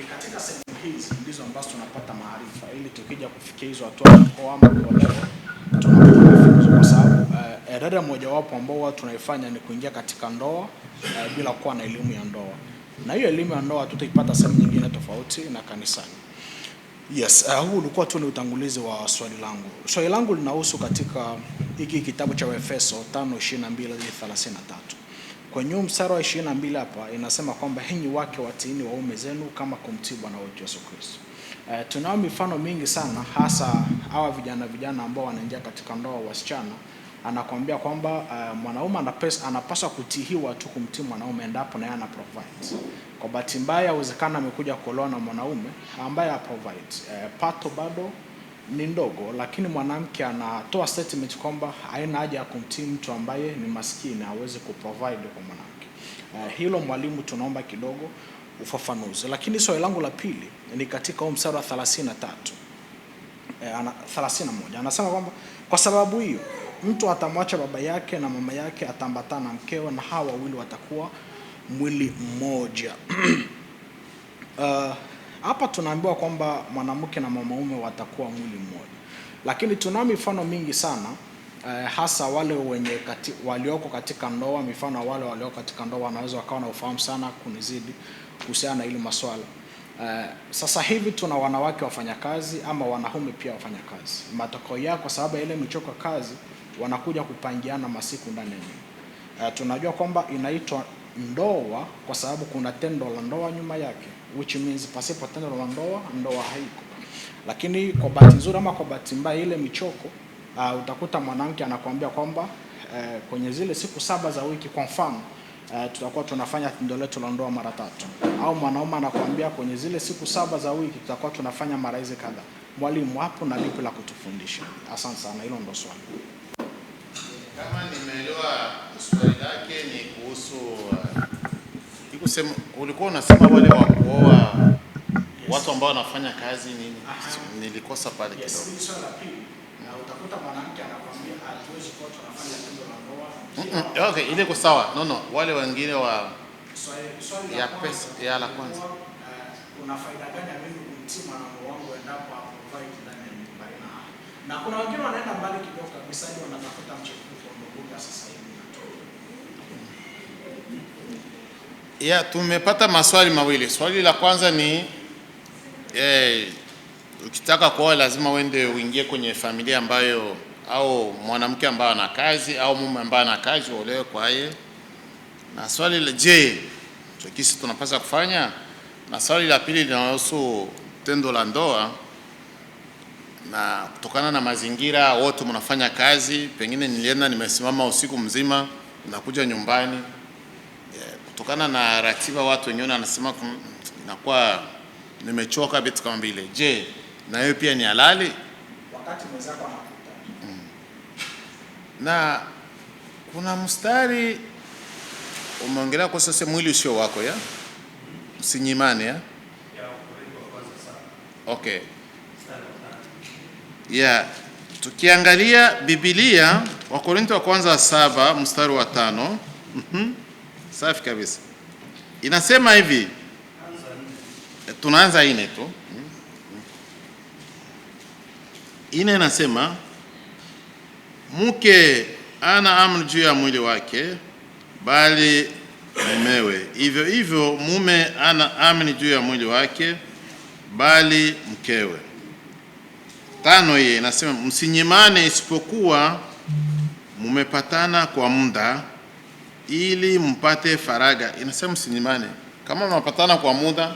Katika sehemu hizi ndizo ambazo tunapata maarifa ili tukija kufikia hizo hatua kwa leo tunapata mafunzo, kwa sababu dada mojawapo ambao watu tunaifanya ni kuingia katika ndoa bila kuwa na elimu ya ndoa, na hiyo elimu ya ndoa tutaipata sehemu nyingine tofauti na kanisani. Yes, huu ulikuwa tu ni utangulizi wa swali langu. Swali langu linahusu katika hiki kitabu cha Efeso 5:22-33. Kwenye mstari wa 22 hapa inasema kwamba enyi wake watiini waume zenu kama kumtii Bwana wetu Yesu Kristo. Tunao mifano mingi sana, hasa hawa vijana ambao wanaingia katika ndoa, wasichana, anakuambia kwamba mwanaume anapaswa kutiiwa tu kumtii mwanaume endapo na yeye ana provide. Kwa bahati mbaya uwezekana amekuja kuolewa na mwanaume ambaye ha provide. Pato bado ni ndogo, lakini mwanamke anatoa statement kwamba haina haja ya kumtii mtu ambaye ni maskini, hawezi kuprovide kwa mwanamke. Hilo mwalimu, tunaomba kidogo ufafanuzi. Lakini swali langu la pili ni katika mstari wa 31 anasema kwamba kwa sababu hiyo mtu atamwacha baba yake na mama yake, atambatana na mkewe, na hawa wawili watakuwa mwili mmoja. Hapa tunaambiwa kwamba mwanamke na mwanaume watakuwa mwili mmoja, lakini tuna mifano mingi sana, hasa wale walioko katika ndoa. Mifano wale walioko katika ndoa wanaweza wakawa na ufahamu sana kunizidi kuhusiana na hili maswala. Sasa hivi tuna wanawake wafanyakazi ama wanaume pia wafanyakazi. Matokeo yao, kwa sababu ile michoko kazi, wanakuja kupangiana masiku ndani ya nyumba. Tunajua kwamba inaitwa ndoa kwa sababu kuna tendo la ndoa nyuma yake, which means pasipo tendo la ndoa haiko. Lakini kwa bahati nzuri ama kwa bahati mbaya, ile michoko utakuta mwanamke anakuambia kwamba kwenye zile siku 7 za wiki, kwa mfano, tutakuwa tunafanya tendo letu la ndoa mara 3, au mwanaume anakuambia kwenye zile siku 7 za wiki tutakuwa tunafanya mara hizi kadhaa. Mwalimu, hapo na lipi la kutufundisha? Asante sana, hilo ndo swali. Kama nimeelewa swali lake ni kuhusu ikusema, ulikuwa unasema wale wa kuoa watu ambao wanafanya kazi nini? Nilikosa pale kidogo. Yes, swali la pili, na utakuta mwanamke anakuambia hatuwezi kuwa tunafanya tendo la ndoa. Okay, ile kwa sawa. No, wale wengine wa swali ya pesa ya la kwanza. Kuna faida gani ya mimi kumtii mwanamke wangu endapo provide ndani ya nyumba? Na kuna wengine wanaenda mbali kidogo kabisa, hadi wanatafuta mchepuko ndogo sasa hivi. Tumepata maswali mawili. Swali la kwanza ni ukitaka kuoa lazima uingie kwenye familia ambayo, au mwanamke ambaye ana kazi au mume ambaye ana kazi, uolewe kwa yeye. Na swali la kisi tunapaswa kufanya. Na swali la pili linahusu tendo la ndoa, na kutokana na mazingira wote mnafanya kazi, pengine nilienda nimesimama usiku mzima, nakuja nyumbani, kutokana na ratiba watu wengine wanasema inakuwa nimechoka, vitu kama vile. Je, na hiyo pia ni halali? Wakati mwenzako anakuta. Na kuna mstari umeongelea kwa sasa, mwili usio wako ya usinyimane ya. Okay. Tukiangalia Biblia, Wakorintho wa kwanza 7 mstari wa 5. Safi kabisa. Inasema hivi. Tunaanza 4 tu. Ine inasema mke ana amri juu ya mwili wake, bali mumewe. Hivyo hivyo mume ana amri juu ya mwili wake, bali mkewe. 5 hii inasema msinyimane, isipokuwa mumepatana kwa muda ili mpate faraga. Inasema msinyimane. Kama mnapatana kwa muda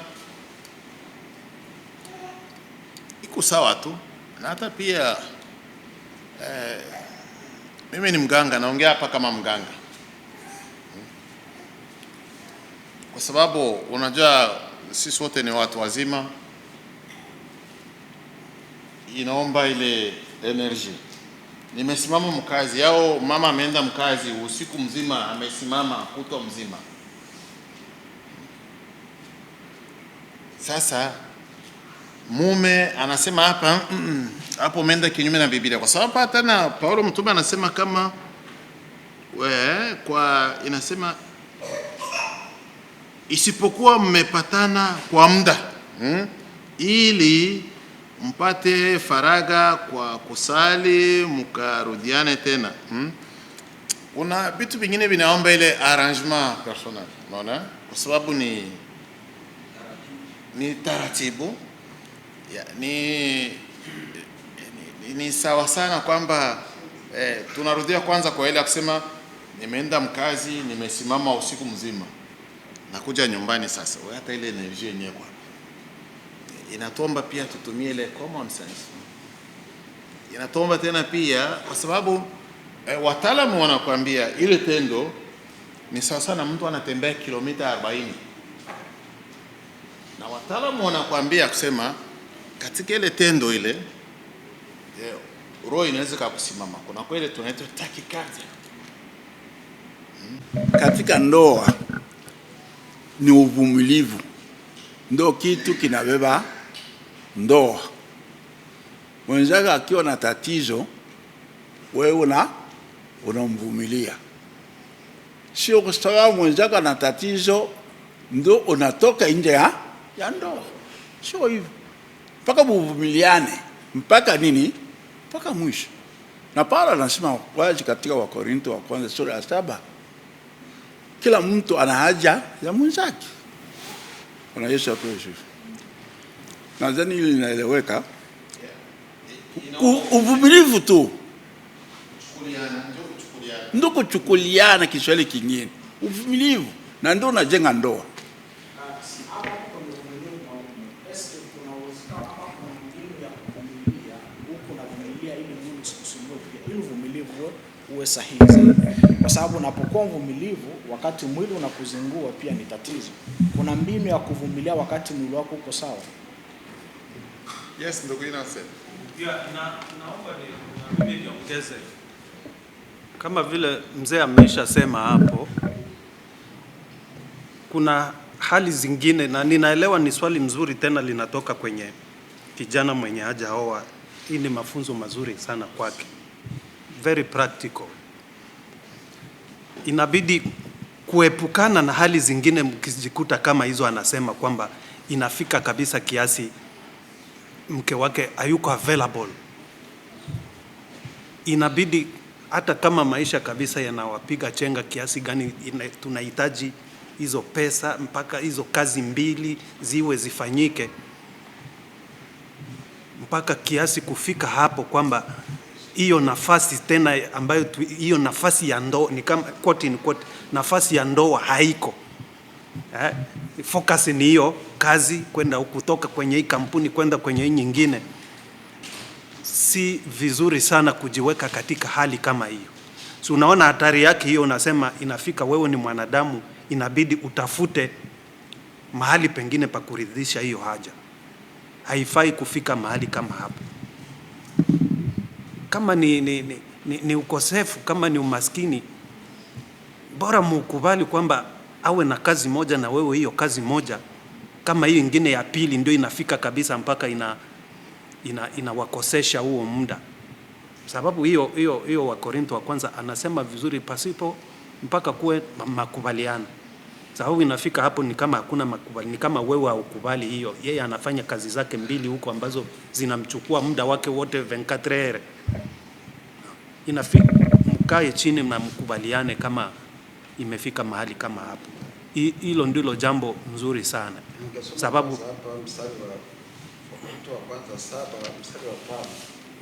iko sawa tu. Na hata pia mimi ni mganga, naongea hapa kama mganga, kwa sababu unajua sisi wote ni watu wazima, inaomba ile energy. Nimesimama mkazi, yao mama ameenda mkazi usiku mzima, amesimama kutwa mzima. Sasa mume anasema hapa hapo umeenda kinyume na Biblia, kwa sababu hata na Paulo mtume anasema kama inasema isipokuwa mmepatana kwa muda ili mpate faraga kwa kusali mkarudiane tena. kuna vitu vingine vinaomba ile arrangement personnel, unaona, kwa sababu ni taratibu ya, ni sawa sana kwamba tunarudia kwanza kwa ile kusema nimeenda mkazi, nimesimama usiku mzima, nakuja nyumbani sasa. Wewe hata ile energy yenyewe kwa inatomba pia tutumie ile common sense. Inatomba tena pia kwa sababu wataalamu wanakuambia ile tendo ni sawa sana mtu anatembea kilomita 40. Na wataalamu wanakuambia kusema katika ile tendo ile roho inaweza kusimama. Kuna kweli tunaita tachycardia. Katika ndoa ni uvumilivu ndio kitu kinabeba ndoa. Mwenzako akiwa na tatizo, wewe unamvumilia. Sio kwa sababu mwenzako ana tatizo ndio unatoka nje ya ndoa. Sio hivyo. Mpaka mvumiliane. Mpaka nini? Mpaka mwisho. Na Paulo anasema wazi katika Wakorintho wa kwanza sura ya 7, kila mtu ana haja ya mwenzake. Bwana Yesu apewe sifa. Nadhani hili linaeleweka. Uvumilivu tu. Ndio kuchukuliana Kiswahili kingine. Uvumilivu na ndio unajenga ndoa. Uwe sahihi zaidi. Kwa sababu unapokuwa mvumilivu wakati mwili unakuzingua pia ni tatizo. Kuna mbinu ya kuvumilia wakati mwili wako uko sawa. Yes, ndugu inasema. Naomba niongeze. Kama vile mzee ameshasema hapo, kuna hali zingine, na ninaelewa ni swali mzuri tena linatoka kwenye kijana mwenye hajaoa. Hii ni mafunzo mazuri sana kwake. Very practical. Inabidi kuepukana na hali zingine mkijikuta kama hizo, anasema kwamba inafika kabisa kiasi mke wake hayuko available. Inabidi hata kama maisha kabisa yanawapiga chenga kiasi gani, tunahitaji hizo pesa mpaka hizo kazi mbili ziwe zifanyike, mpaka kiasi kufika hapo kwamba hiyo nafasi tena ambayo hiyo nafasi ya ndoa ni kama quote in quote, nafasi ya ndoa haiko. Focus ni hiyo kazi, kwenda kutoka kwenye hii kampuni kwenda kwenye hii nyingine. Si vizuri sana kujiweka katika hali kama hiyo. So unaona hatari yake hiyo. Unasema inafika wewe ni mwanadamu, inabidi utafute mahali pengine pa kuridhisha hiyo haja. Haifai kufika mahali kama hapo. Kama ni ukosefu, kama ni umaskini, bora mukubali kwamba awe na kazi moja na wewe hiyo kazi moja. Kama hiyo ingine ya pili ndio inafika kabisa mpaka inawakosesha huo muda. Sababu hiyo Wakorintho wa kwanza anasema vizuri, pasipo mpaka kuwe makubaliano. Sababu inafika hapo ni kama hakuna makubaliano, ni kama wewe haukubali hiyo. Yeye anafanya kazi zake mbili huko ambazo zinamchukua muda wake wote 24 heures. Inafika mkae chini na mkubaliane kama imefika mahali kama hapo. Hilo ndilo jambo nzuri sana. Sababu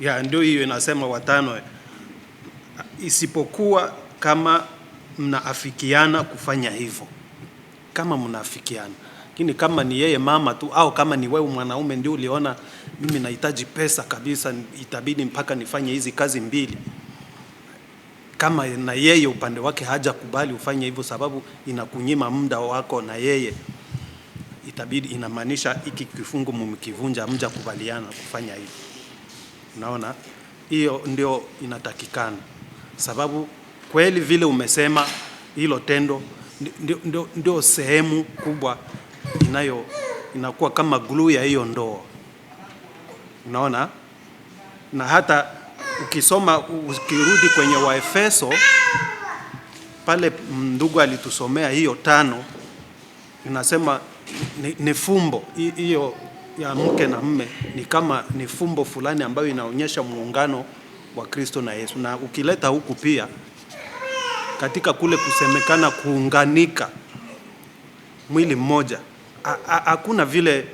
ya ndio hiyo inasema 5, isipokuwa kama mnaafikiana kufanya hivyo. Kama mnaafikiana. Lakini kama ni yeye mama tu au kama ni wewe mwanaume ndio uliona mimi nahitaji pesa kabisa, itabidi mpaka nifanye hizi kazi mbili. Kama na yeye upande wake haja kubali ufanye hivyo, sababu inakunyima muda wako na yeye, itabidi, inamaanisha hiki kifungu mumkivunja, mja kubaliana kufanya hivyo. Unaona, hiyo ndio inatakikana, sababu kweli vile umesema hilo tendo ndio sehemu kubwa inakuwa kama glue ya hiyo ndoa. Unaona, na hata ukisoma ukirudi kwenye Waefeso pale ndugu alitusomea hiyo 5, inasema ni fumbo hiyo ya mke na mme, ni kama ni fumbo fulani ambayo inaonyesha muungano wa Kristo na Yesu. Na ukileta huku pia katika kule kusemekana kuunganika mwili mmoja, hakuna vile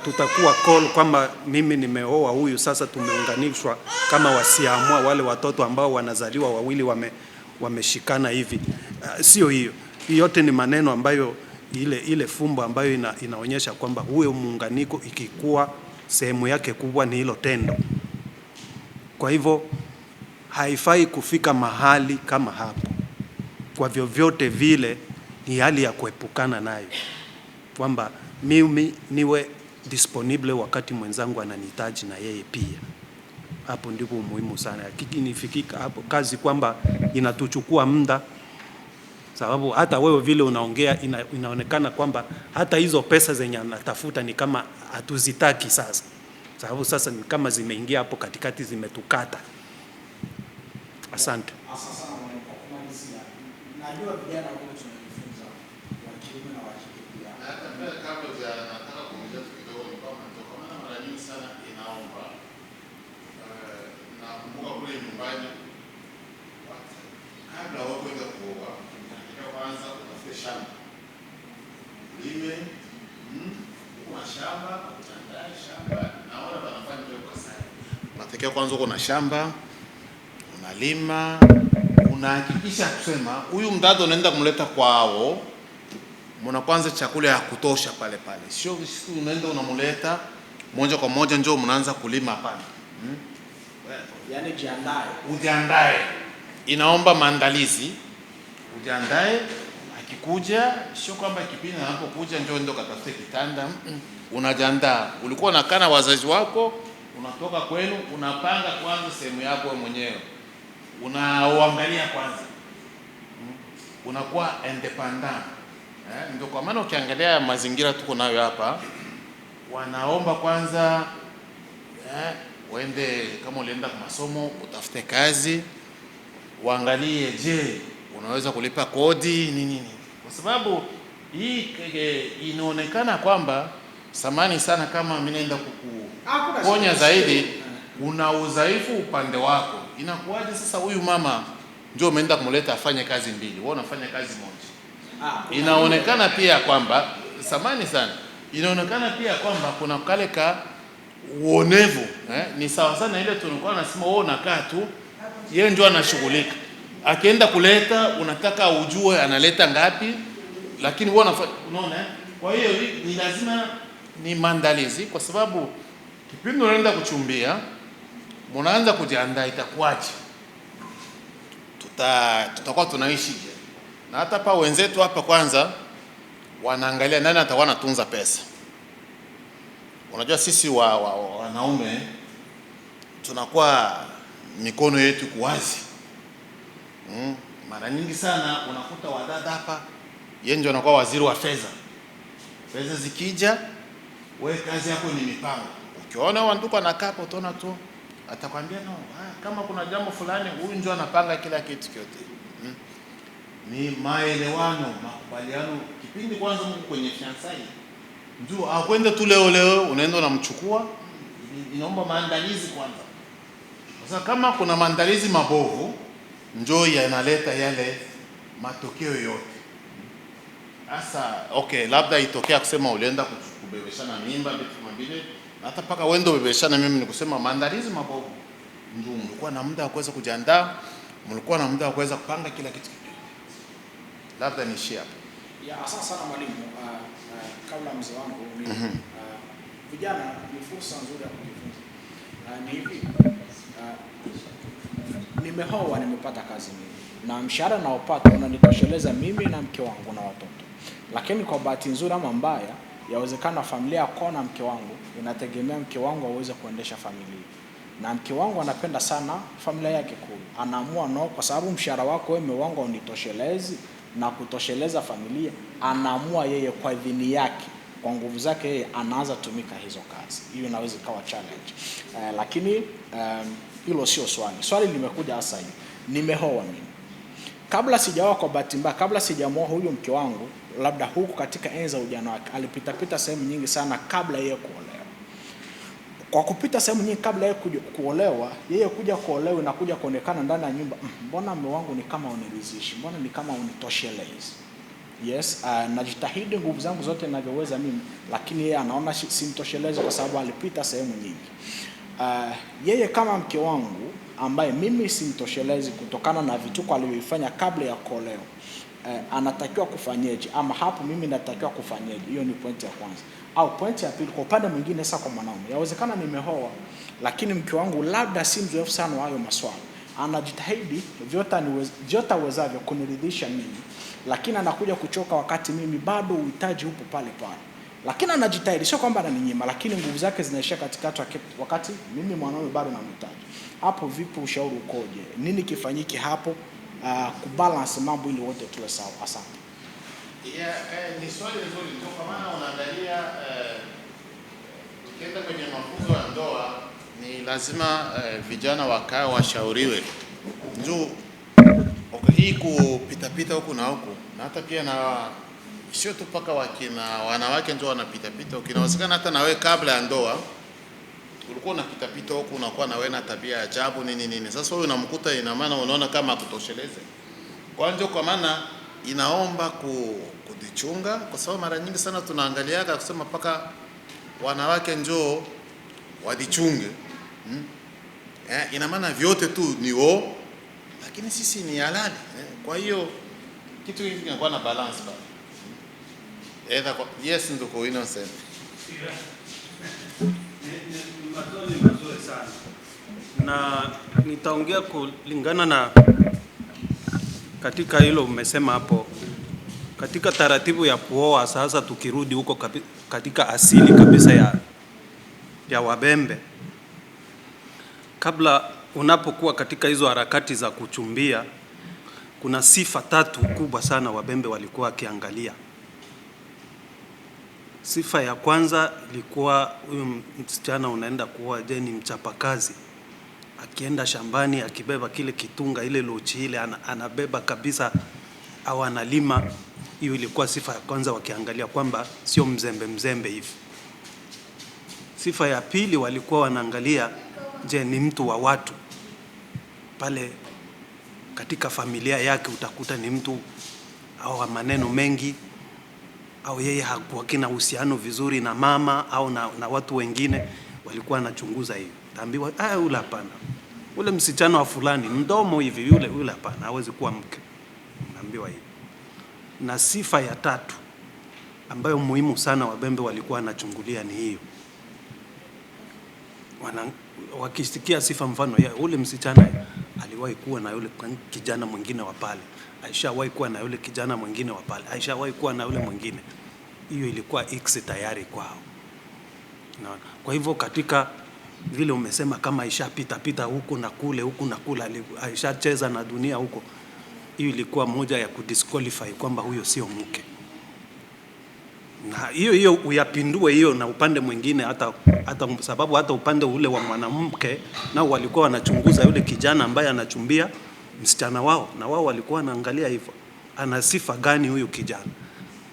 tutakuwa call kwamba mimi nimeoa huyu sasa tumeunganishwa kama wasiamua wale watoto ambao wanazaliwa wawili wameshikana hivi. Sio hiyo. Yote ni maneno ambayo ile fumbo ambayo inaonyesha kwamba huyo muunganiko ikikuwa sehemu yake kubwa ni hilo tendo. Kwa hivyo haifai kufika mahali kama hapo. Kwa vyovyote vile ni hali ya kuepukana nayo, kwamba mimi niwe disponible wakati mwenzangu ananihitaji na yeye pia. Hapo ndipo muhimu sana. Nifikika hapo kazi kwamba inatuchukua muda, sababu hata wewe vile unaongea inaonekana kwamba hata hizo pesa zenye anatafuta ni kama hatuzitaki sasa, sababu sasa ni kama zimeingia hapo katikati, zimetukata. Asante. Sasa kwa kumalizia, najua vijana wote tunajifunza wa kiume na wa kike pia. Kabla ya nataka kuongeza kidogo ni kama kama mara nyingi sana inaomba na kumbuka kule nyumbani kabla wao kwenda kuoa, kwanza utafute shamba. Lime kwa shamba, utandae shamba, naona wanafanya hivyo kwa sasa. Unatakiwa kwanza uko na shamba, unalima, unahakikisha kusema huyu mdada unaenda kumleta kwao, mna kwanza chakula ya kutosha pale pale. Sio unaenda unamleta moja kwa moja njoo mnaanza kulima hapana. Yaani ujiandae. Inaomba maandalizi. Ujiandae, akikuja sio kwamba kipindi anapokuja ndio katafute kitanda. Unajiandaa. Ulikuwa unakaa na wazazi wako, unatoka kwenu, unapanga kwanza sehemu yako wewe mwenyewe. Unaangalia kwanza. Unakuwa independent. Ndio kwa maana ukiangalia mazingira tuko nayo hapa, wanaomba kwanza uende, kama ulienda kwa masomo utafute kazi, uangalie je unaweza kulipa kodi nini, kwa sababu hii inaonekana kwamba samani sana kama mimi naenda kukuponya zaidi, una udhaifu upande wako. Inakuwaje sasa huyu mama ndio umeenda kumleta afanye kazi mbili, wewe unafanya kazi moja? Inaonekana pia kwamba samani sana, inaonekana pia kwamba kuna kale ka uonevu. Ni sawa sana ile tulikuwa tunasema wewe unakaa tu, yeye ndio anashughulika. Akienda kuleta unataka ujue analeta ngapi, lakini wewe unaona. Kwa hiyo ni lazima ni maandalizi, kwa sababu kipindi unaenda kuchumbia mnaanza kujiandaa itakuaje, tutakuwa tunaishi. Na hata pa wenzetu hapa kwanza wanaangalia nani atakuwa anatunza pesa. Unajua sisi wanaume tunakuwa mikono yetu kuwazi. Mara nyingi sana unakuta wadada hapa yeye ndio anakuwa waziri wa fedha. Pesa zikija, wewe kazi yako ni mipango. Ukiona wanduku anakaa utaona tu atakwambia no, kama kuna jambo fulani huyu ndio anapanga kila kitu kyote. Ni maelewano, makubaliano. Kipindi kwanza Mungu kwenye fiancai ndio akwenda tu leo unaenda unamchukua, inaomba maandalizi kwanza. Sasa kama kuna maandalizi mabovu ndio yanaleta yale matokeo yote. Sasa okay, labda itokea kusema ulienda kubebeshana mimba vitu vingine, hata paka uende ubebeshana mimi ni kusema maandalizi mabovu. Ndio mlikuwa na muda wa kuweza kujiandaa, mlikuwa na muda wa kuweza kupanga kila kitu. Labda niishie hapo. Asante sana mwalimu. Kabla mzee wangu vijana ni fursa nzuri ya kujifunza. Ni hivi, nimeoa, nimepata kazi mimi na mshahara naopata unanitosheleza mimi na mke wangu na watoto, lakini kwa bahati nzuri ama mbaya yawezekana familia yako na mke wangu inategemea mke wangu aweze kuendesha familia, na mke wangu anapenda sana familia yake kule, anaamua no, kwa sababu mshahara wako wewe mume wangu unitoshelezi na kutosheleza familia, anaamua yeye kwa idhini yake, kwa nguvu zake yeye anaanza tumika hizo kazi. Hiyo inaweza ikawa challenge. Lakini hilo sio swali. Swali limekuja hasa hivi. Nimeoa mimi. Kabla sijaoa, kwa bahati mbaya, kabla sijamoa huyu mke wangu, labda huku katika enzi za ujana wake, alipita sehemu nyingi sana kabla yeye kuolewa. kwa kupita sehemu nyingi kabla yeye kuolewa, yeye kuja kuolewa na kuja kuonekana ndani ya nyumba, mbona mume wangu ni kama uniridhishi, mbona ni kama unitoshelezi. Yes, najitahidi nguvu zangu zote ninavyoweza mimi, lakini yeye anaona simtoshelezi kwa sababu alipita sehemu nyingi. Yeye kama mke wangu ambaye mimi simtoshelezi kutokana na vituko alivyofanya kabla ya kuolewa, anatakiwa kufanyeje? Ama hapo mimi natakiwa kufanyeje? Hiyo ni pointi ya kwanza. Au pointi ya pili, kwa upande mwingine sasa, kwa mwanaume, yawezekana nimeoa lakini mke wangu labda si mzoefu sana wa hayo maswala, anajitahidi vyote awezavyo kuniridhisha mimi, lakini anakuja kuchoka wakati mimi bado uhitaji upo pale pale. Lakini anajitahidi, sio kwamba ananinyima, lakini nguvu zake zinaishia katikati wakati mimi mwanaume bado namhitaji. Hapo vipi, ushauri ukoje? Nini kifanyike hapo kubalance mambo ili wote tuwe sawa? Asante. Ni swali nzuri tu, kwa maana unaangalia tukienda kwenye mafunzo ya ndoa ni lazima vijana wakae washauriwe. Njoo hii kupitapita huku na huku, na hata pia na sio tu paka wakina wanawake ndio wanapitapita, ukinawezekana hata na wewe kabla ya ndoa ulikuwa unapitapita huku, unakuwa na wewe na tabia ya ajabu nini. Sasa wewe unamkuta, ina maana unaona kama kutosheleze. Kwa maana inaomba kujichunga, kwa sababu mara nyingi sana tunaangaliaga kusema paka wanawake njoo wadichunge. Ina maana vyote tu ni lakini sisi ni halali. Kwa hiyo kitu hiki kinakuwa na balance pale. Yes, ndio kwa innocent. Ni mazuri sana. Na nitaongea kulingana na katika hilo umesema hapo, katika taratibu ya kuoa. Sasa tukirudi huko katika asili kabisa ya Wabembe, kabla unapokuwa katika hizo harakati za kuchumbia, kuna sifa 3 kubwa sana Wabembe walikuwa wakiangalia. Sifa ya kwanza ilikuwa huyu msichana unaenda kuoa, je, ni mchapakazi? Akienda shambani akibeba kile kitunga, ile lochi ile anabeba kabisa, au analima. Hiyo ilikuwa sifa ya kwanza wakiangalia, kwamba sio mzembe hivi. Sifa ya pili walikuwa wanaangalia, je, ni mtu wa watu? Pale katika familia yake utakuta ni mtu au maneno mengi, au yeye hakuwa kina uhusiano vizuri na mama au na watu wengine. Walikuwa wanachunguza hiyo. Taambiwa yule hapana, ule msichana wa fulani mdomo hivi, yule hapana, hawezi kuwa mke. Naambiwa hiyo. Na sifa ya 3 ambayo muhimu sana Wabembe walikuwa wanachungulia ni hiyo. Wakisikia sifa, mfano ya ule msichana aliwahi kuwa na yule kijana mwingine wa pale, aishawahi kuwa na yule kijana mwingine wa pale, aishawahi kuwa na yule mwingine, hiyo ilikuwa x tayari kwao. Kwa hivyo katika vile umesema, kama aishapita huku na kule aishacheza na dunia huko, hiyo ilikuwa moja ya kudisqualify kwamba huyo sio mke. Na hiyo uyapindue hiyo na upande mwingine, hata sababu hata upande ule wa mwanamke nao walikuwa wanachunguza yule kijana ambaye anachumbia msichana wao, na wao walikuwa wanaangalia hivyo, ana sifa gani huyu kijana?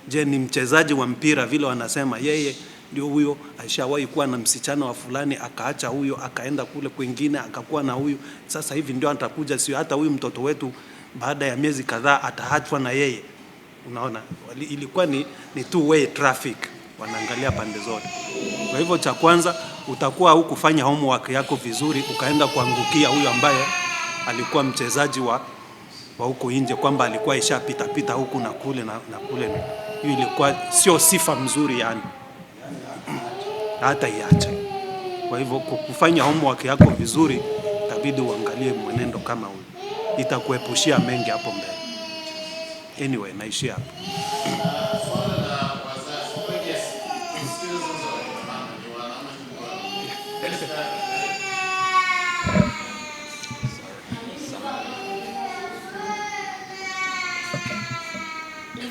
Je, ni mchezaji wa mpira vile wanasema, yeye ndio huyo, aishawahi kuwa na msichana wa fulani, akaacha huyo akaenda kule kwingine akakuwa na huyu, sasa hivi ndio atakuja, sio hata huyu mtoto wetu baada ya miezi kadhaa ataachwa na yeye. Unaona, ilikuwa ni two way traffic, wanaangalia pande zote. Kwa hivyo cha kwanza, utakuwa hukufanya homework yako vizuri, ukaenda kuangukia huyu ambaye alikuwa mchezaji wa huko nje, kwamba alikuwa ishapita huku na kule na kule. Hiyo ilikuwa sio sifa mzuri, yani hata iache. Kwa hivyo kufanya homework yako vizuri, itabidi uangalie mwenendo kama huyu, itakuepushia mengi hapo mbele. Anyway, naishia hapo.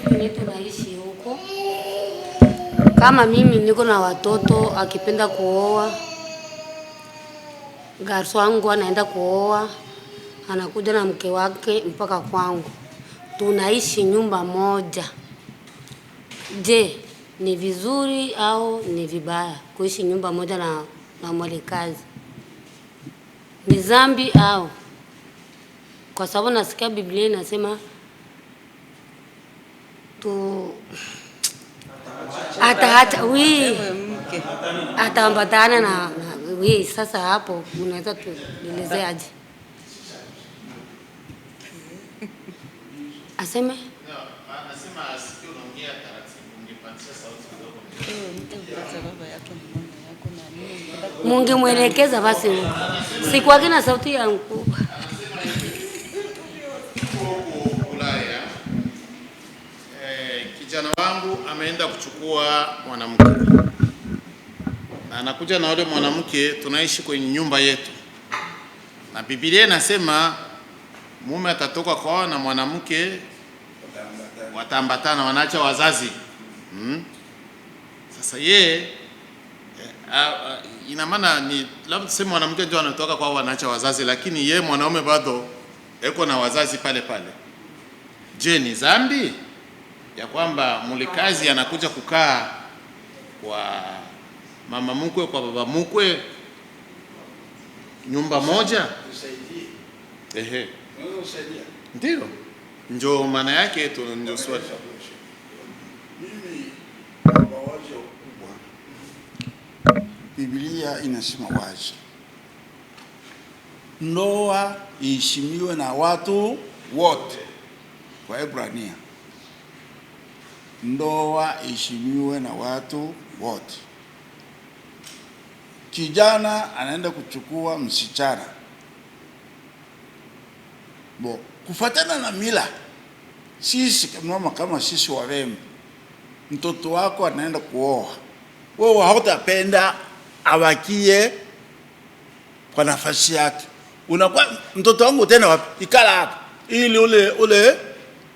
Hivi tunaishi huko. Kama mimi niko na watoto, akipenda kuoa, garso wangu anaenda kuoa, anakuja na mke wake mpaka kwangu. Tunaishi nyumba moja. Je, ni vizuri au ni vibaya kuishi nyumba moja na na mwelekazi. Ni dhambi au? Kwa sababu nasikia Biblia inasema ataambatana na sasa hapo unaweza tuelezeaje? Aseme? Anasema asikie unaongea taratibu, ungepandisha sauti kidogo. Mungemwelekeza basi. Sikuwa kina sauti yangu. Ulaya, kijana wangu ameenda kuchukua mwanamke. Anakuja na yule mwanamke, tunaishi kwenye nyumba yetu. Na Biblia inasema mume atatoka kwao na mwanamke wataambatana, wanaacha wazazi. Sasa ina maana ni labda tuseme mwanamke ndio anatoka kwao wanaacha wazazi, lakini ye mwanaume bado yuko na wazazi pale pale. Je, ni dhambi ya kwamba mulikazi anakuja kukaa kwa mama mkwe kwa baba mkwe nyumba moja? Ehe, ndio ndio maana yake tu, ndio swali. Mimi mawazo kubwa, Biblia inasema wazi, ndoa iheshimiwe na watu wote. Kwa Ibrania, ndoa iheshimiwe na watu wote. Kijana anaenda kuchukua msichana, kufuatana na mila, sisi kama sisi Warembo, mtoto wako anaenda kuoa, wewe hautapenda abakie kwa nafasi yake. Unakuwa mtoto wangu tena wapi? Ikala hapa ili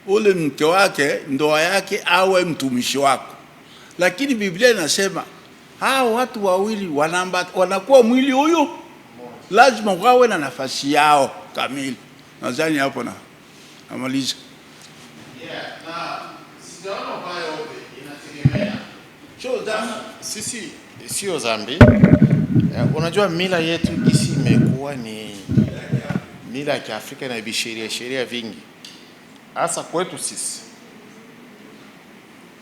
ule mke wake, ndoa yake, awe mtumishi wako. Lakini Biblia inasema hao watu wawili wanakuwa mwili huyu, lazima wawe na nafasi yao kamili. Nadhani hapo namaliza. Na sijaona ubaya wote, inategemea. Sisi sio dhambi. Unajua mila yetu kisi imekuwa ni mila ya Kiafrika na sheria vingi. Hasa kwetu sisi,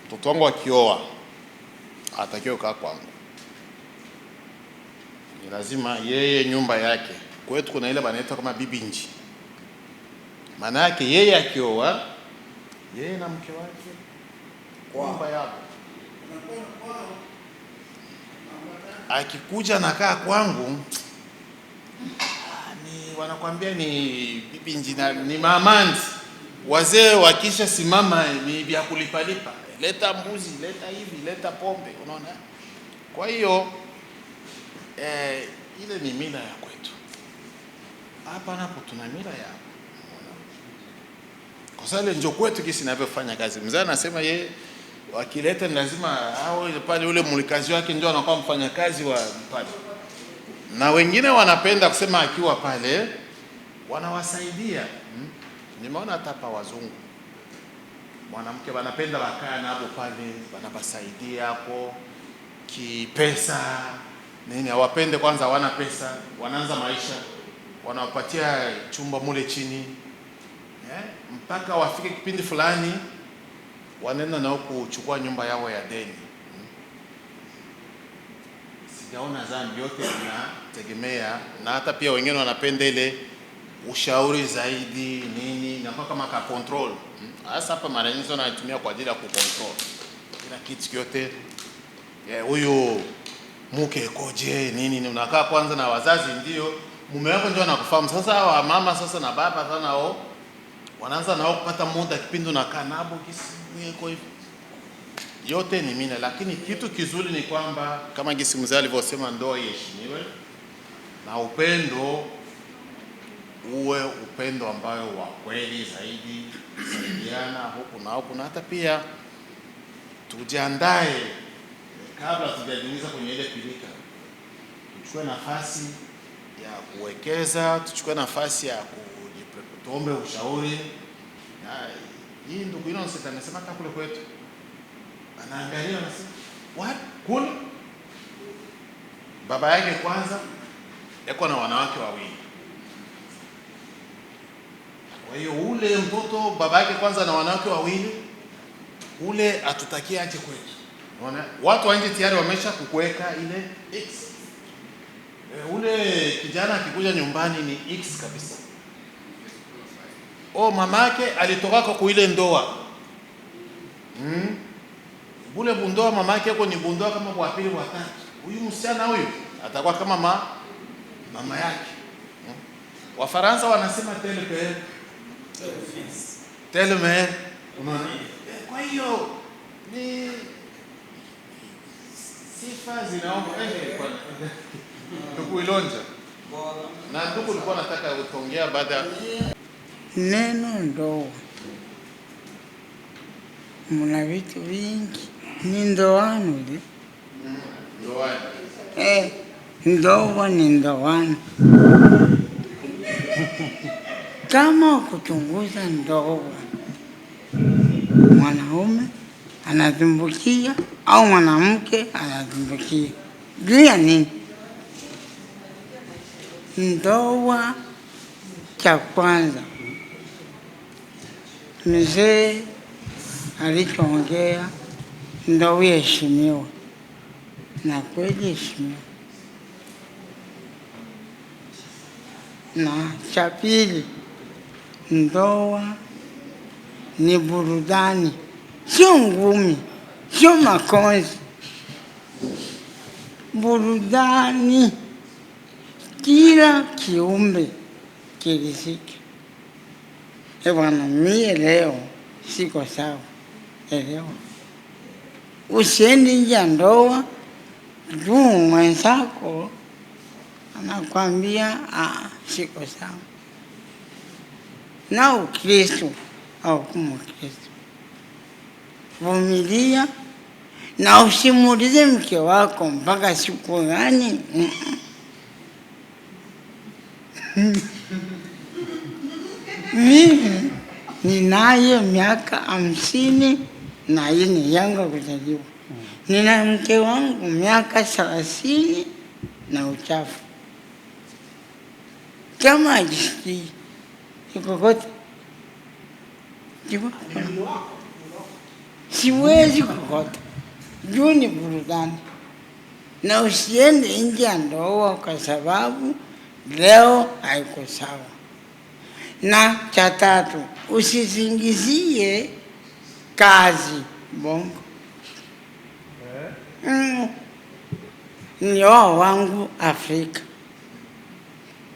mtoto wangu akioa atakiwa kaa kwangu, ni lazima yeye nyumba yake. Kwetu kuna ile banaita kama bibi nji, maana yake yeye akioa, yeye na mke wake nyumba yao. Akikuja na kaa kwangu, ni wanakuambia ni bibi nji, ni mamanzi. Wazee wakisha simama ni vya kulipalipa, leta mbuzi, leta hivi, leta pombe, unaona. Kwa hiyo ile ni mila ya kwetu. Hapa napo tuna mila ya kwa sababu ndio kwetu kisi ninavyofanya kazi. Mzee anasema yeye wakileta ni lazima au pale ule mulikazi wake ndio anakuwa mfanyakazi wa pale, na wengine wanapenda kusema akiwa pale wanawasaidia. Nimeona hata hapa wazungu mwanamke wanapenda wakaa nabo pale, wanabasaidia hapo kipesa nini. Hawapende kwanza, hawana pesa, wanaanza maisha, wanawapatia chumba mule chini, mpaka wafike kipindi fulani wanaenda nao kuchukua nyumba yao ya deni. Sijaona dhambi, yote inategemea. Na hata pia wengine wanapenda ile ushauri zaidi nini, na kama ka control. Hasa hapa mara nyingi wanatumia kwa ajili ya ku control kila kitu kyote. Huyu mke koje nini, unakaa kwanza na wazazi, ndio mume wako ndio anakufahamu. Sasa wa mama sasa na baba sasa nao wanaanza nao kupata muda kipindi unakaa nabo kisi kwa hivyo. Yote ni mimi, lakini kitu kizuri ni kwamba kama gisi mzee alivyosema, ndoa iheshimiwe na upendo uwe upendo ambayo wa kweli zaidi, kusaidiana huku na huku, na hata pia tujiandae kabla tujajiingiza kwenye ile pilika. Tuchukue nafasi ya kuwekeza, tuchukue nafasi ya tuombe ushauri. Hii ndugu yenu anasema hata kule kwetu anaangalia anasema what kule baba yake kwanza yako na wanawake wawili. Kwa hiyo ule mtoto baba yake kwanza na wanawake wawili, ule atutakia aje kwetu. Unaona? Watu wa nje tayari wamesha kukuweka ile X. Ule kijana akikuja nyumbani ni X kabisa. Mamake alitoka kwa ile ndoa. Bule bundoa mamake yako ni bundoa kama wa pili wa tatu. Huyu msichana huyu atakuwa kama mama yake. Wafaransa wanasema tel père tel mère. Unaona? Kwa hiyo ni sifa zinaomba kwa ndugu Ilonja. Na ndugu ulikuwa nataka utongea baada neno ndoa. Muna vitu vingi. Ni ndoano li. ndoa. Ndoa ni ndoano. Kama kuchunguza ndoa, mwanaume anatumbukia au mwanamke anatumbukia, juu ya nini? Ndoa cha kwanza, mzee alichoongea, ndoa iheshimiwa, na kweli heshimiwa. Na cha pili, ndoa ni burudani, sio ngumi, sio makonzi. Burudani, kila kiumbe kiriziki. Bwana, mie leo siko sawa, elewa. Usiende nje ya ndoa juu mwenzako anakwambia siko sawa. Na Ukristo au kumu Kristo, vumilia na usimuulize mke wako mpaka siku gani. Mimi ninaye miaka 50 na hii ni yangu kuzaliwa. Nina mke wangu miaka 30 na uchafu. Kama ajisikii kokote, siwezi kokote, juu ni burudani. Na usiende nje ya ndoa kwa sababu leo haiko sawa. Na cha tatu, usizingizie kazi bongo. Nioa wangu Afrika,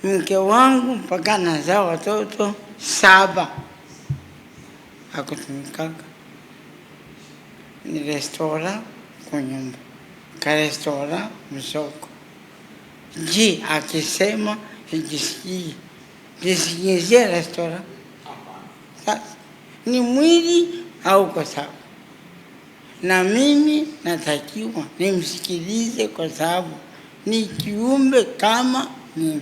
mke wangu mpaka nazaa watoto 7 hakutumikaga. Ni restora kwa nyumba, ka restora msoko. Je, akisema sijisikii, jisikizie restora? Sasa ni mwili au kwa sababu, na mimi natakiwa nimsikilize kwa sababu ni kiumbe kama mimi.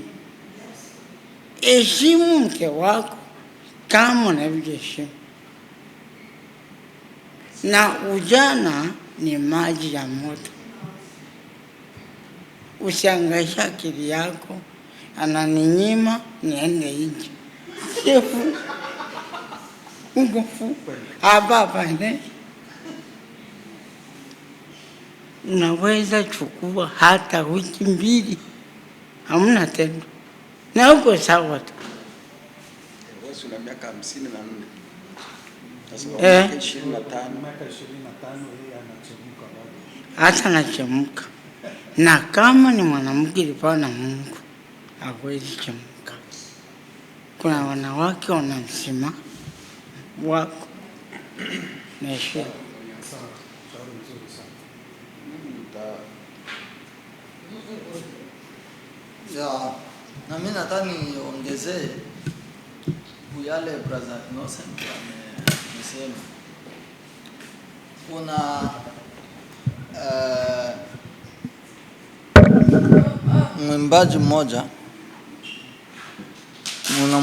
Heshimu mke wako kama unavyoheshimu. Na ujana ni maji ya moto. Usiangaisha akili yako, ananinyima niende nje. Shefu ugofu hapa ne. Unaweza chukua hata wiki 2 hamna tendo, na uko sawa tu. Wewe una miaka 54. Sasa miaka 25 yeye anachemka bado. Hata anachemka. Na kama ni mwanamke alipewa na Mungu, hawezi chemka. Kuna wanawake wanamsima wako na heshima. Ya, na mimi nadhani niongezee yale brother Innocent amesema. Kuna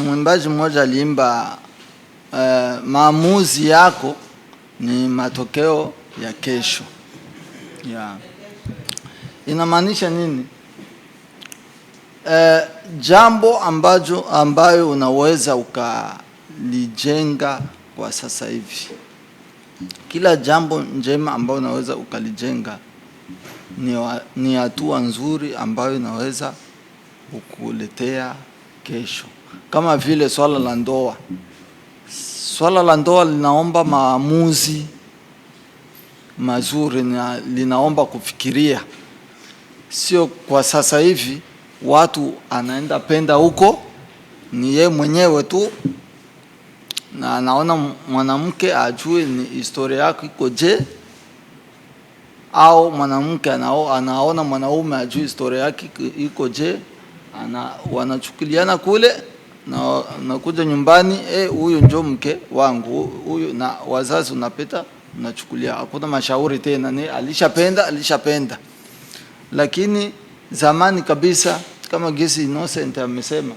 mwimbaji mmoja aliimba maamuzi yako ni matokeo ya kesho. Yeah. Inamaanisha nini? Jambo ambayo unaweza ukalijenga kwa sasa hivi, kila jambo njema ambayo unaweza ukalijenga ni hatua nzuri ambayo inaweza kukuletea kesho. Kama vile swala la ndoa. Swala la ndoa linaomba maamuzi mazuri na linaomba kufikiria. Sio kwa sasa hivi watu anaenda penda huko, ni yeye mwenyewe tu na anaona mwanamke ajue ni historia yake iko je, au mwanamke anaona mwanaume ajue historia yake iko je, wanachukuliana kule na nakuja nyumbani, huyu ndio mke wangu huyu, na wazazi unapita unachukulia, hakuna mashauri tena, ni alishapenda. Lakini zamani kabisa, kama Gesi Innocent amesema,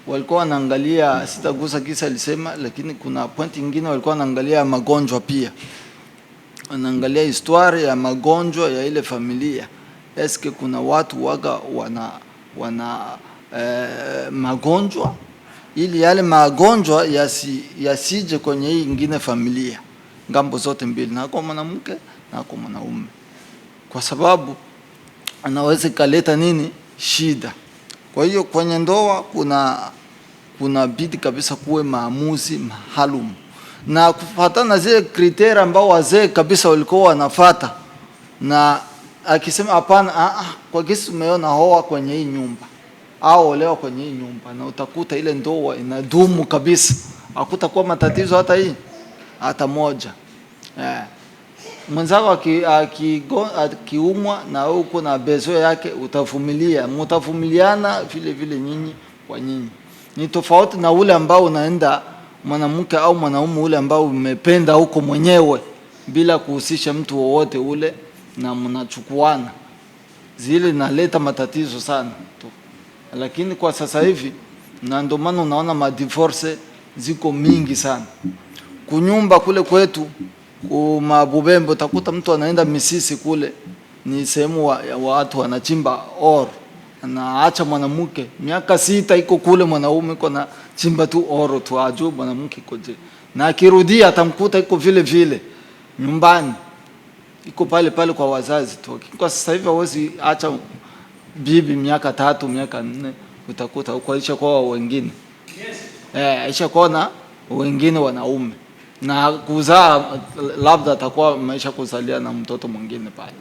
walikuwa wanaangalia, sitagusa kisa alisema, lakini kuna point nyingine walikuwa wanaangalia magonjwa pia. Wanaangalia historia ya magonjwa ya ile familia. Eske kuna watu waga wana magonjwa, ili yale magonjwa yasije kwenye hii ingine familia, ngambo zote mbili, na kwa mwanamke na kwa mwanaume, kwa sababu anaweza kaleta nini shida. Kwa hiyo kwenye ndoa kuna bidi kabisa kuwe maamuzi maalum na kufuatana zile kriteria ambao wazee kabisa walikuwa wanafuata, na akisema hapana, kwa kesi umeona hoa kwenye hii nyumba au olewa kwenye hii nyumba, na utakuta ile ndoa inadumu kabisa, hakutakuwa matatizo hata moja. Mwenzako akiumwa na wewe uko na bezo yake, mtavumiliana vile nyinyi kwa nyinyi. Ni tofauti na ule ambao unaenda mwanamke au mwanaume ule ambao umependa huko mwenyewe bila kuhusisha mtu wowote ule na mnachukuana, zile naleta matatizo sana tu. Lakini kwa sasa hivi, na ndio maana unaona madivorce ziko mingi sana. Kunyumba kule kwetu Mabubembe utakuta mtu anaenda Misisi kule, ni sehemu watu wanachimba oro, anaacha mwanamke miaka 6 iko kule, mwanaume iko na chimba tu oro tu, ajue mwanamke iko je, na akirudia atamkuta iko vile nyumbani, iko pale kwa wazazi tu. Kwa sasa hivi hawezi acha bibi miaka 3 miaka 4, utakuta huko aisha kwa wengine, aisha kwa wengine wanaume, na kuzaa labda atakuwa maisha kuzalia na mtoto mwingine pale,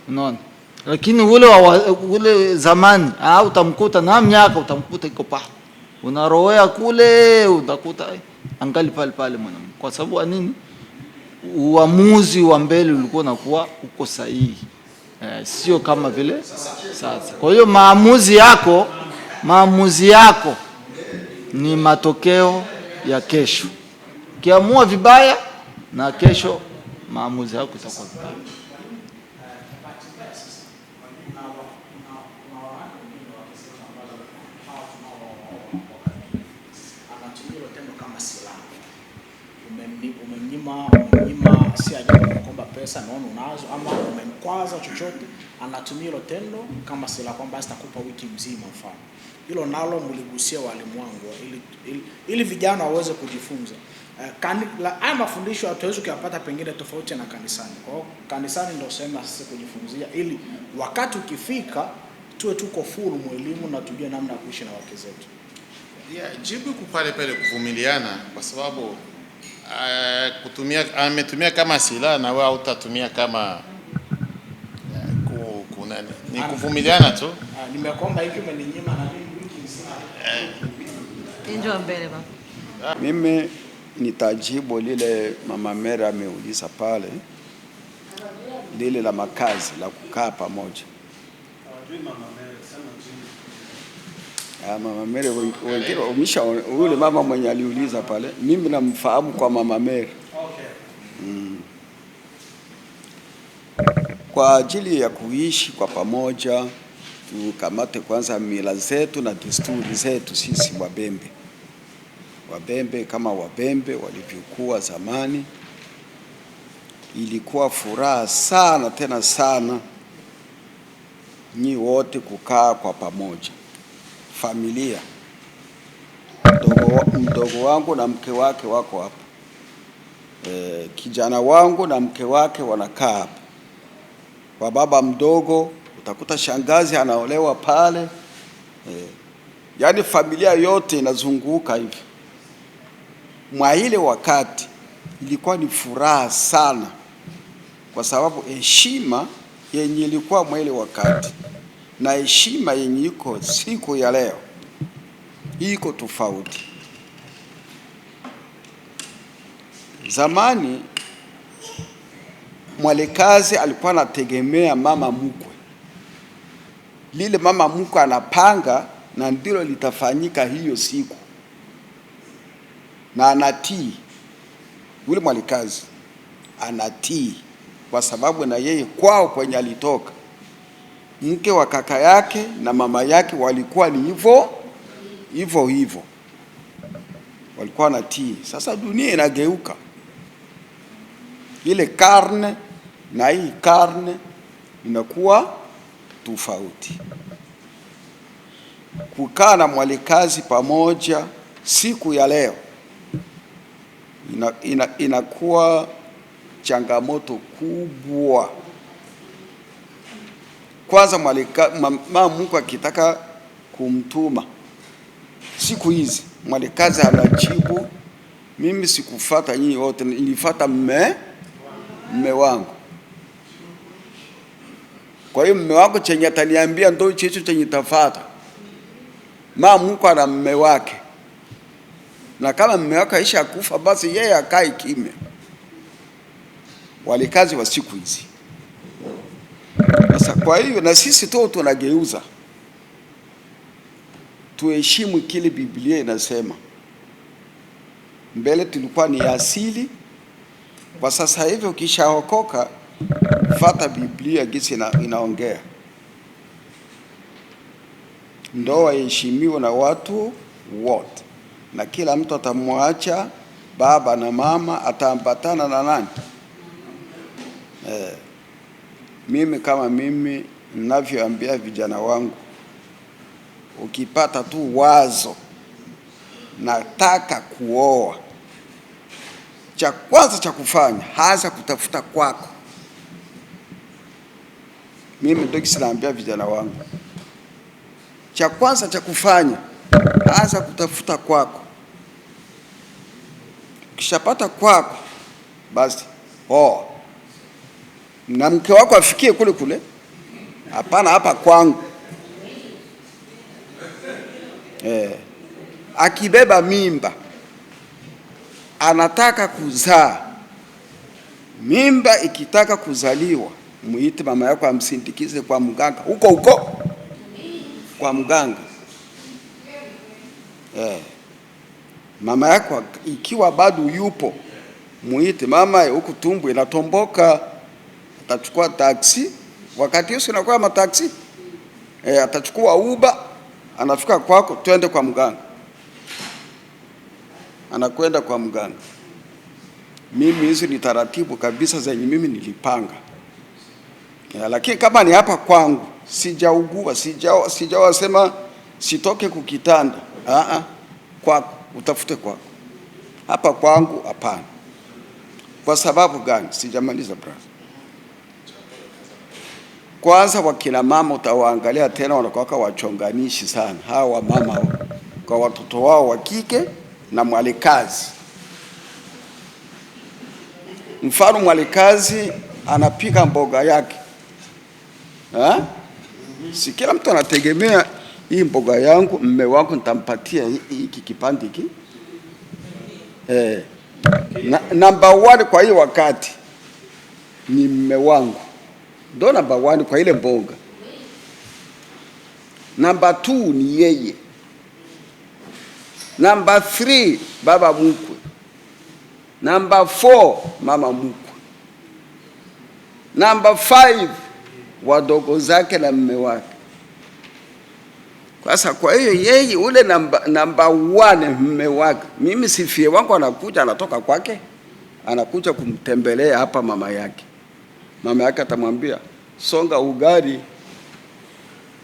unaona. Lakini ule zamani utamkuta na miaka, utamkuta iko pale, unaroea kule, utakuta angali pale mwanamke. Kwa sababu nini? Uamuzi wa mbele ulikuwa unakuwa uko sahihi, sio kama vile sasa. Kwa hiyo maamuzi yako ni matokeo ya kesho. Ukiamua vibaya, na kesho maamuzi yako itakuwa vibaya. Anatumia tendo kama silaha. Umemnyima si ajabu kwamba pesa naona unazo, ama umemkwaza chochote, anatumia tendo kama silaha kwamba sitakupa wiki mzima mfano. Hilo nalo mligusia walimu wangu ili vijana waweze kujifunza. Haya mafundisho hatuwezi kuyapata pengine tofauti na kanisani. Kwa hiyo kanisani ndio sema sisi kujifunzia, ili wakati ukifika tuwe tuko full mwelimu na tujue namna ya kuishi na wake zetu. Jibu pale kuvumiliana, kwa sababu ametumia kama silaha na wewe utatumia kama ni kuvumiliana tu. Nimekomba hivi umeninyima na mimi wiki nzima. Njoo mbele baba. Mimi nitajibu lile Mama Mary ameuliza pale, lile la makazi la kukaa pamoja. Mama Mary wengine umesha yule mama mwenye aliuliza pale, mimi namfahamu kwa Mama Mary. Kwa ajili ya kuishi kwa pamoja, tukamate kwanza mila zetu na desturi zetu sisi Wabembe kama Wabembe walivyokuwa zamani. Ilikuwa furaha sana tena sana nyi wote kukaa kwa pamoja, familia. Mdogo wangu na mke wake wako hapa, kijana wangu na mke wake wanakaa hapa. Kwa baba mdogo utakuta shangazi anaolewa pale, yaani familia yote inazunguka hivi. Mwa ile wakati ilikuwa ni furaha sana, kwa sababu heshima yenye ilikuwa mwa ile wakati na heshima yenye iko siku ya leo iko tofauti. Zamani mwalekazi alikuwa anategemea mama mkwe, lile mama mkwe anapanga na ndilo litafanyika hiyo siku, na anatii. Yule mwalekazi anatii kwa sababu na yeye kwao kwenye alitoka, mke wa kaka yake na mama yake walikuwa ni hivyo, walikuwa wanatii. Sasa dunia inageuka, ile karne na hii karne inakuwa tofauti. Kukaa na mwalekazi pamoja siku ya leo inakuwa changamoto kubwa. Kwanza mama mkwe akitaka kumtuma siku hizi, mwalekazi anajibu, mimi sikufuata nyinyi wote, nilifuata mme wangu. Kwa hiyo mme wako chenye ataniambia ndio hicho chenye tafuata. Mama mkwe ana mme wake, na kama mme wake aisha kufa, basi yeye akae kimya. Walekazi wa siku hizi. Sasa kwa hiyo na sisi tu tunageuza, tuheshimu kile Biblia inasema. Mbele tulikuwa ni asili, kwa sasa hivi ukishaokoka fuata Biblia gisi inaongea. Ndoa iheshimiwe na watu wote, na kila mtu atamwacha baba na mama, ataambatana na nani? Mimi kama mimi ninavyoambia vijana wangu, ukipata tu wazo nataka kuoa, cha kwanza cha kufanya haanza kutafuta kwako. Mimi ndio kisinaambia vijana wangu, cha kwanza cha kufanya haanza kutafuta kwako. Ukishapata kwako, basi na mke wako afikie kule kule, hapana hapa kwangu. Akibeba mimba anataka kuzaa, mimba ikitaka kuzaliwa, muite mama yako amsindikize kwa mganga, huko kwa mganga. Mama yako ikiwa bado yupo, muite mama, huku tumbo inatomboka. Atachukua taksi, wakati hiyo sinakuwa mataksi, atachukua Uber, anafika kwako, twende kwa mganga. Anakwenda kwa mganga. Mimi hizo ni taratibu kabisa zenye mimi nilipanga. Lakini kama ni hapa kwangu, sijaugua, sijawasema sitoke kukitanda. Kwako, utafute kwako. Hapa kwangu hapana. Kwa sababu gani? Sijamaliza brother. Kwanza wakina mama utawaangalia tena wanakuwa wachonganishi sana. Hawa mama kwa watoto wao wa kike na mwalekazi. Mfano mwalekazi anapika mboga yake. Si kila mtu anategemea hii mboga yangu, mme wangu nitampatia hiki kipande hiki. Number 1 kwa hiyo wakati ni mme wangu. Ndo number 1 kwa ile mboga. Number 2 ni yeye. Number 3 baba mkwe. Number 4 mama mkwe. Number 5 wadogo zake na mme wake. Kwa hiyo yeye ule number 1 mme wake. Mimi sifie wangu anakuja, anatoka kwake, anakuja kumtembelea hapa mama yake. Mama yake atamwambia songa ugali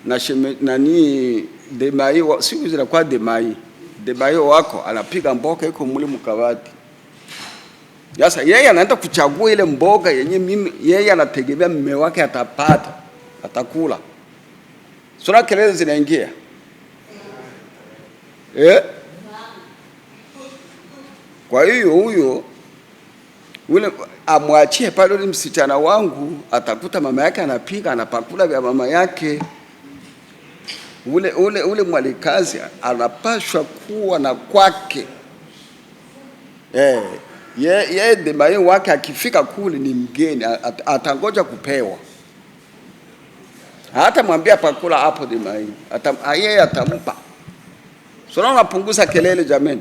na nani demai siku zinakuwa demai wako anapiga mboga iko mule mkabati. Sasa yeye anaenda kuchagua ile mboga yenye mimi yeye anategemea mume wake atapata, atakula. Sura kelele zinaingia. Kwa hiyo huyo ule amwachie pale ule msichana wangu, atakuta mama yake anapika anapakula vya mama yake. Ule mwalikazi anapashwa kuwa na kwake. Yeye demai wake akifika kule ni mgeni, atangoja kupewa. Hata mwambia pakula hapo demai, yeye atampa. Sio unapunguza kelele jameni.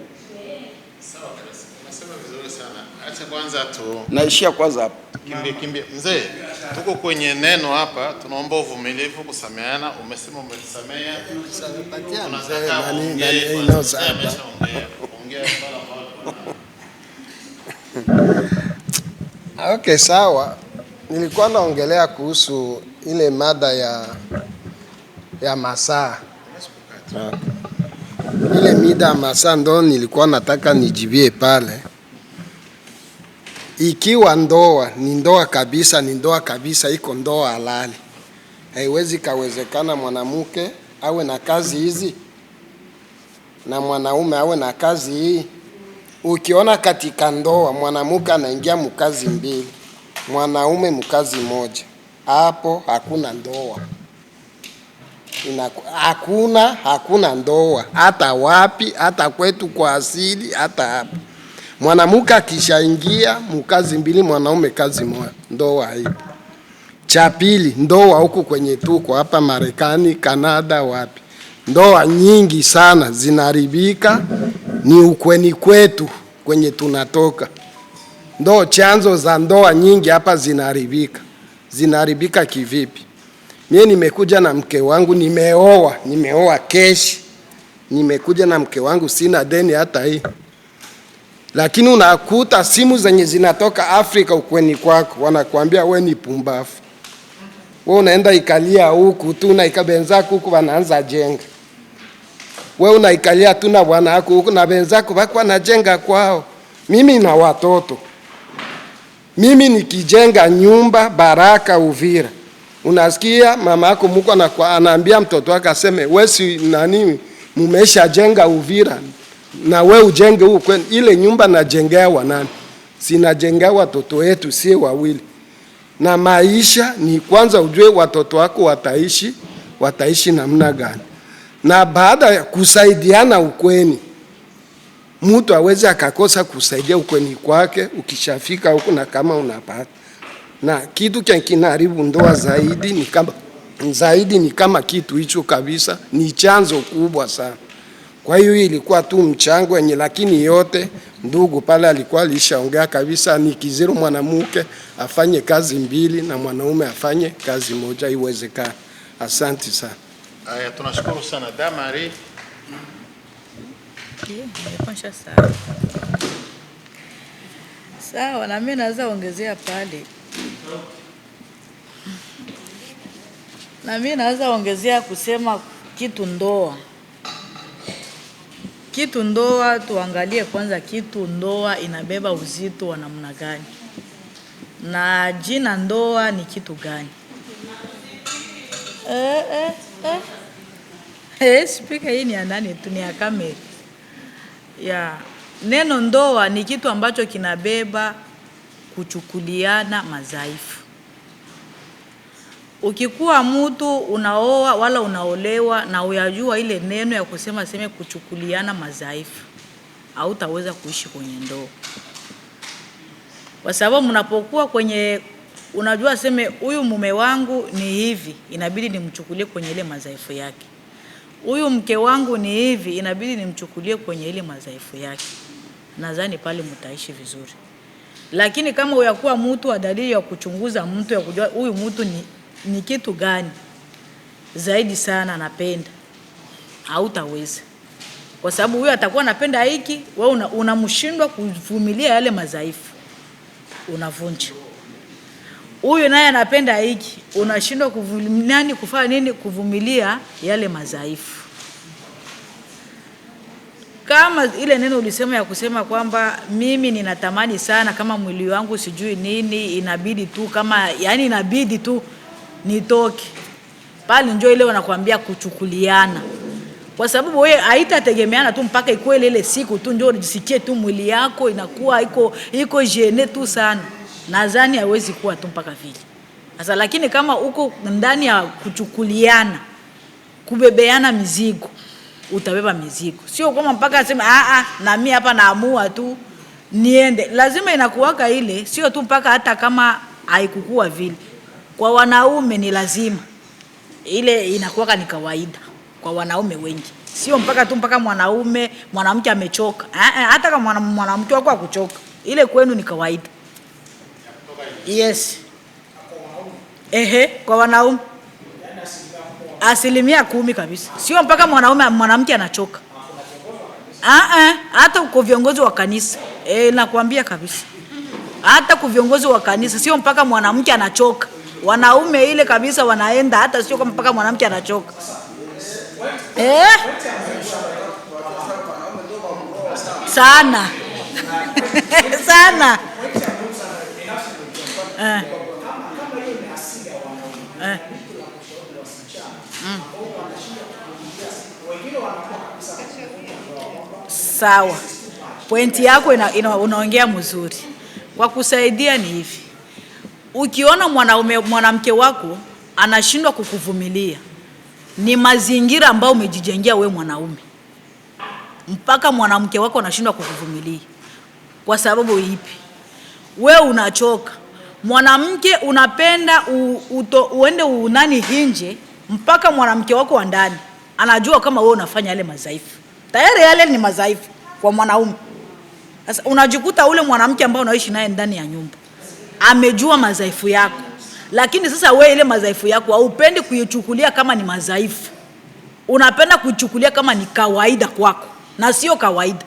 Sawa kabisa. Unasema vizuri sana. Acha kwanza naishia kwanza hapo. Kimbie. Mzee, tuko kwenye neno hapa, tunaomba uvumilivu, kusameheana. Umesema umesamea. Tunataka ongea. Okay, sawa. Nilikuwa naongelea kuhusu ile mada ya masaa. Ile mida ya masaa ndo nilikuwa nataka nijibie pale. Ikiwa ndoa ni ndoa kabisa, iko ndoa halali. Haiwezi kawezekana mwanamke awe na kazi hizi na mwanaume awe na kazi hii. Ukiona katika ndoa mwanamke anaingia mkazi mbili, mwanaume mkazi moja, hapo hakuna ndoa. Hakuna ndoa, hata wapi, hata kwetu kwa asili, hata hapa. Mwanamke akishaingia mkazi mbili, mwanaume kazi moja, ndoa hii. Cha pili, ndoa huku kwenye tuko hapa Marekani, Kanada, wapi, ndoa nyingi sana zinaharibika, ni ukweni kwetu kwenye tunatoka. Ndo chanzo za ndoa nyingi hapa zinaharibika. Zinaharibika kivipi? Mimi nimekuja na mke wangu, nimeoa keshi. Nimekuja na mke wangu, sina deni hata hii. Lakini unakuta simu zenye zinatoka Afrika ukweni kwako, wanakuambia we ni pumbafu. Wewe unaenda ikalia huku tu na ikabenzako huku wanaanza jenga. Wewe unaikalia tu na bwana wako huku na benzako wako wanajenga kwao. Mimi na watoto. Mimi nikijenga nyumba Baraka Uvira. Unasikia mama yako mko anaambia mtoto wake aseme wewe si nani mumesha jenga Uvira na wewe ujenge huko. Ile nyumba najengewa nani? Sinajengewa watoto wetu si wawili. Na maisha ni kwanza ujue watoto wako wataishi namna gani. Na baada ya kusaidiana ukweni, mtu hawezi akakosa kusaidia ukweni kwake ukishafika huko na kama unapata. Na kitu kinaharibu ndoa zaidi ni kama kitu hicho kabisa, ni chanzo kubwa sana. Kwa hiyo ilikuwa tu mchango wenye, lakini yote ndugu pale alikuwa alishaongea kabisa, ni kizero mwanamke afanye kazi mbili na mwanaume afanye kazi moja, iwezekana. Asante sana. Haya, tunashukuru sana Damari. Sawa, na mimi naweza ongezea pale. Na mimi naweza ongezea kusema kitu ndoa, tuangalie kwanza kitu ndoa inabeba uzito wa namna gani. Na jina ndoa ni kitu gani? Speaker hii ni ya nani tu, ni ya kamera. Neno ndoa ni kitu ambacho kinabeba kuchukuliana madhaifu. Ukikuwa mtu unaoa wala unaolewa na uyajua ile neno ya kusema kuchukuliana madhaifu, hautaweza kuishi kwenye ndoa. Kwa sababu mnapokuwa kwenye unajua huyu mume wangu ni hivi, inabidi nimchukulie kwenye ile madhaifu yake. Huyu mke wangu ni hivi, inabidi nimchukulie kwenye ile madhaifu yake. Nadhani pale mtaishi vizuri. Lakini kama uyakuwa mtu wa dalili ya kuchunguza mtu ya kujua huyu mtu ni kitu gani zaidi sana anapenda, hautaweza. Kwa sababu huyu atakuwa anapenda hiki, wewe unamshindwa kuvumilia yale madhaifu, unavunja. huyu naye anapenda hiki, unashindwa kufanya nini? Kuvumilia yale madhaifu. Kama ile neno ulisema ya kusema kwamba mimi ninatamani sana kama mwili wangu sijui nini, inabidi tu kama yani inabidi tu nitoke pale, njoo ile wanakuambia kuchukuliana, kwa sababu wewe haitategemeana tu mpaka ikuwe ile siku tu njoo ujisikie tu mwili yako inakuwa iko jene tu sana. Nadhani haiwezi kuwa tu mpaka vile. Sasa lakini kama uko ndani ya kuchukuliana, kubebeana mizigo, utabeba mizigo. Sio kama mpaka aseme na mimi hapa naamua tu niende. Lazima inakuwaka ile, sio tu mpaka hata kama haikukua vile. Kwa wanaume ni lazima. Ile inakuwaka ni kawaida kwa wanaume wengi. Sio mpaka tu mpaka mwanamke amechoka. Hata kama mwanamke wako akuchoka, ile kwenu ni kawaida. Yes. Kwa wanaume 10% kabisa. Sio mpaka mwanamke anachoka. Hata uko viongozi wa kanisa. Nakwambia kabisa. Hata kwa viongozi wa kanisa sio mpaka mwanamke anachoka. Wanaume ile kabisa wanaenda, hata sio kama mpaka mwanamke anachoka. Sana. Sana. Sawa. Pointi yako unaongea mzuri. Kwa kusaidia ni hivi. Ukiona mwanamke wako anashindwa kukuvumilia, ni mazingira ambayo umejijengea we mwanaume. Mpaka mwanamke wako anashindwa kukuvumilia. Kwa sababu ipi? We unachoka. Mwanamke unapenda uende unani hinje, mpaka mwanamke wako wa ndani anajua kama wewe unafanya yale madhaifu. Tayari yale ni madhaifu kwa mwanaume. Sasa unajikuta ule mwanamke ambao unaishi naye ndani ya nyumba amejua madhaifu yako, lakini sasa wewe ile madhaifu yako haupendi kuichukulia kama ni madhaifu. Unapenda kuichukulia kama ni kawaida kwako, na sio kawaida.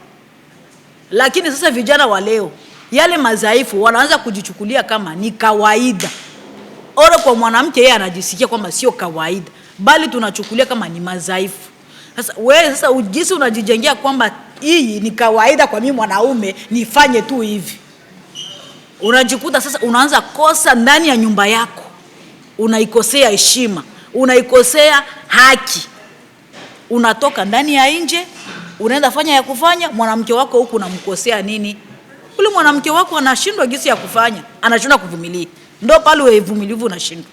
Lakini sasa vijana wa leo yale madhaifu wanaanza kujichukulia kama ni kawaida. Ora kwa mwanamke yeye anajisikia kwamba sio kawaida, bali tunachukulia kama ni madhaifu. Sasa wewe ujisi unajijengea kwamba hii ni kawaida kwa mimi mwanaume nifanye tu hivi. Unajikuta sasa unaanza kosa ndani ya nyumba yako. Unaikosea heshima, unaikosea haki. Unatoka ndani ya nje, unaenda fanya ya kufanya, mwanamke wako huku unamkosea nini? Ule mwanamke wako anashindwa gisi ya kufanya, anashindwa kuvumilia. Ndio pale wewe uvumilivu unashindwa.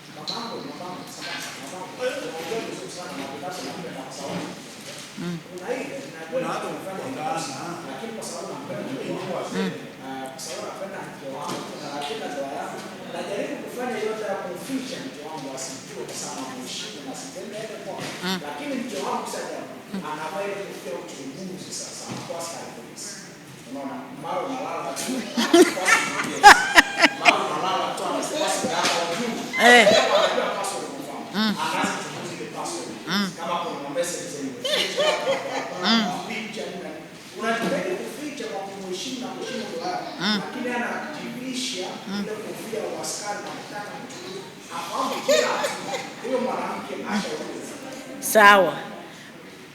Sawa.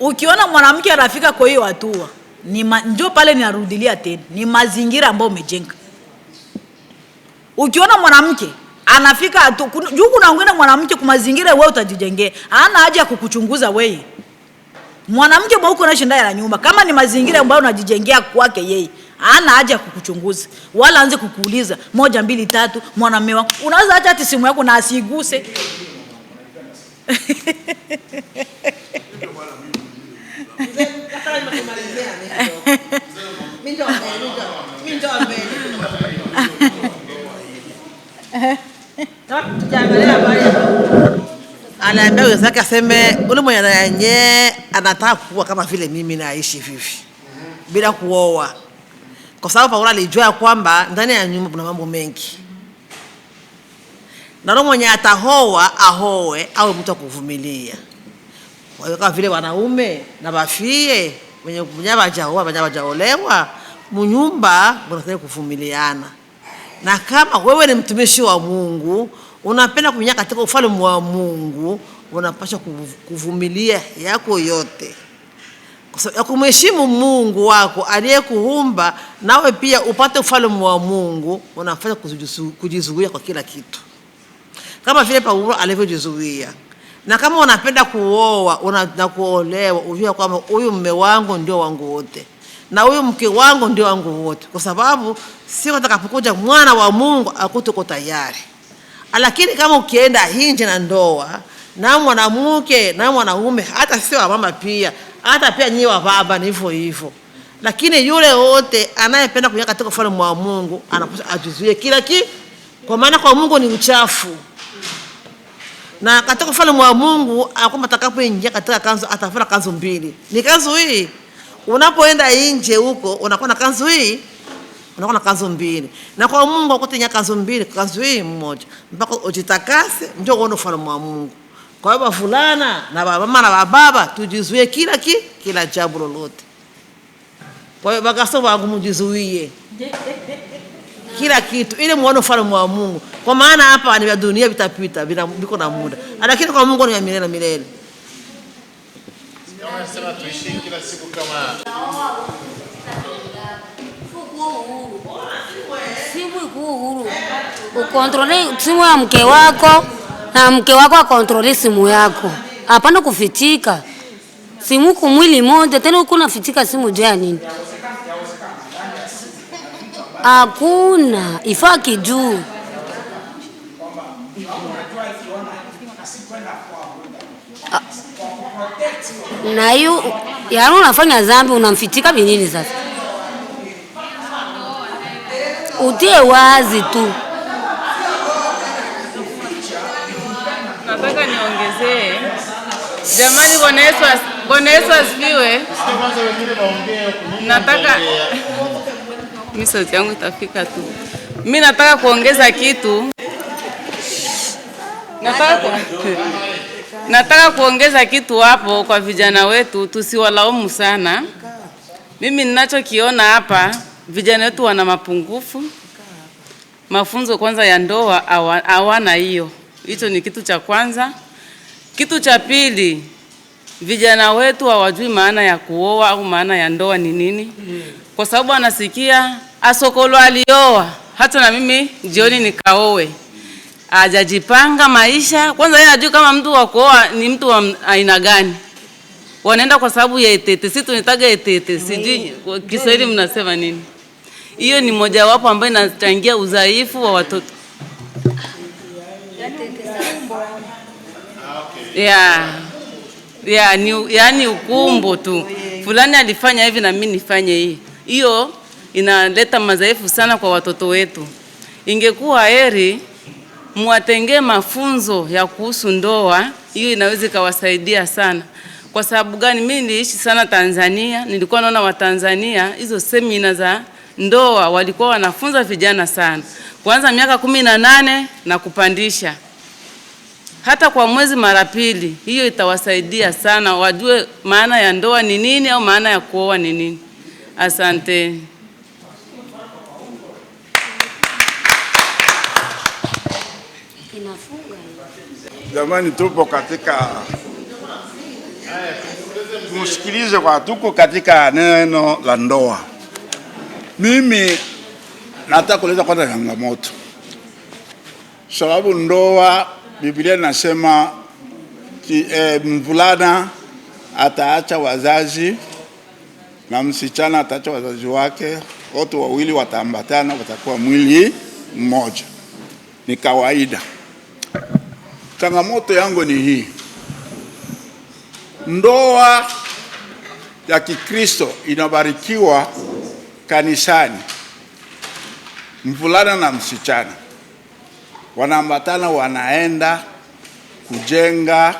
Ukiona mwanamke anafika kwa hiyo hatua, ndio pale ninarudilia tena, ni mazingira ambayo umejenga. Ukiona mwanamke anafika hatua, juu kuna wengine mwanamke kwa mazingira wewe utajijengea, hana haja kukuchunguza wewe. Mwanamke mwako unaishi ndani ya nyumba, kama ni mazingira ambayo unajijengea kwake yeye, hana haja kukuchunguza wala anze kukuuliza 1 2 3 mwanamume wako. Unaweza acha hata simu yako na asiguse. Anaambia wenzake aseme ule mwenye anaye anataka kuwa kama vile mimi naishi vivi bila kuoa, kwa sababu Paulo alijua kwamba ndani ya nyumba kuna mambo mengi, na roho mwenye atahoa ahoe au mtu kuvumilia. Kwa hiyo kama vile wanaume na bafie wenye kunyabajaoa banyabajaolewa munyumba wanataka kuvumiliana. Na kama wewe ni mtumishi wa Mungu, unapenda kuingia katika ufalme wa Mungu, unapaswa kuvumilia yako yote. Kwa sababu ya kumheshimu Mungu wako aliyekuumba, nawe pia upate ufalme wa Mungu, unafanya kujizuia kwa kila kitu. Kama vile Paulo alivyojizuia. Na kama unapenda kuoa na kuolewa, ujue kwamba huyu mume wangu ndio wangu wote, na huyu mke wangu ndio wangu wote, kwa sababu siku atakapokuja mwana wa Mungu akute uko tayari. Lakini kama ukienda nje na ndoa na mwanamke na mwanaume, hata sio mama pia, hata pia nyinyi wa baba ni hivyo hivyo. Lakini yule wote anayependa kuingia katika ufalme wa Mungu anapaswa ajizuie kila kitu, kwa maana kwa Mungu ni uchafu. Na katika ufalme wa Mungu akwamba atakapoingia katika kanzu atavaa kanzu mbili. Ni kanzu hii. Unapoenda nje huko unakuwa na kanzu hii, unakuwa na kanzu mbili. Na kwa Mungu akutenya kanzu mbili, kanzu hii mmoja. Mpaka ujitakase ndio uone ufalme wa Mungu. Kwa hiyo fulana na mama na baba tujizuie kila jambo lolote. Kwa hiyo bagaso wangu mjizuie kila kitu ili muone ufalme wa Mungu. Kwa maana hapa ni vya dunia vitapita, viko na muda. Lakini kwa Mungu ni ya milele na milele. Sema tuishi kila siku kama simu iko huru. Ukontrole simu ya mke wako na mke wako akontrole simu yako. Hapana kufitika. Simu kwa mwili moja, tena uko unafitika simu juu ya nini? Hakuna ifaki juu. Na hiyo yaani unafanya dhambi, unamfitika binini sasa? Utie wazi tu. Nataka niongezee. Jamani, Bwana Yesu asifiwe. Nataka mimi sauti yangu itafika tu. Mimi nataka kuongeza kitu. Nataka kuongeza kitu hapo kwa vijana wetu, tusiwalaumu sana. Mimi ninachokiona hapa, vijana wetu wana mapungufu. Mafunzo kwanza ya ndoa hawana hiyo. Hicho ni kitu cha kwanza. Kitu cha pili, vijana wetu hawajui maana ya kuoa au maana ya ndoa ni nini. Kwa sababu anasikia Asokolo alioa, hata na mimi jioni nikaoe. Hajajipanga maisha. Kwanza yeye hajui kama mtu wa kuoa ni mtu wa aina gani. Wanaenda kwa sababu ya etete. Sisi tunataga etete. Sijui Kiswahili mnasema nini. Hiyo ni moja wapo ambayo inachangia udhaifu wa watoto. Yaani ukumbo tu. Fulani alifanya hivi na mimi nifanye hii. Hiyo inaleta madhaifu sana kwa watoto wetu. Ingekuwa heri muwatengee mafunzo ya kuhusu ndoa, hiyo inaweza kawasaidia sana. Kwa sababu gani? Mimi niliishi sana Tanzania, nilikuwa naona wa Tanzania hizo semina za ndoa walikuwa wanafunza vijana sana. Kuanza miaka 18 na kupandisha. Hata kwa mwezi mara pili, hiyo itawasaidia sana wajue maana ya ndoa ni nini au maana ya kuoa ni nini. Asante. Jamani, tupo katika msikilize kwa tuko katika neno la ndoa. Mimi nataka kuleta kwanza changamoto. Sababu ndoa Biblia inasema mvulana ataacha wazazi na msichana ataacha wazazi wake, wote wawili wataambatana, watakuwa mwili mmoja. Ni kawaida. Changamoto yangu ni hii. Ndoa ya Kikristo inabarikiwa kanisani. Mvulana na msichana wanaambatana, wanaenda kujenga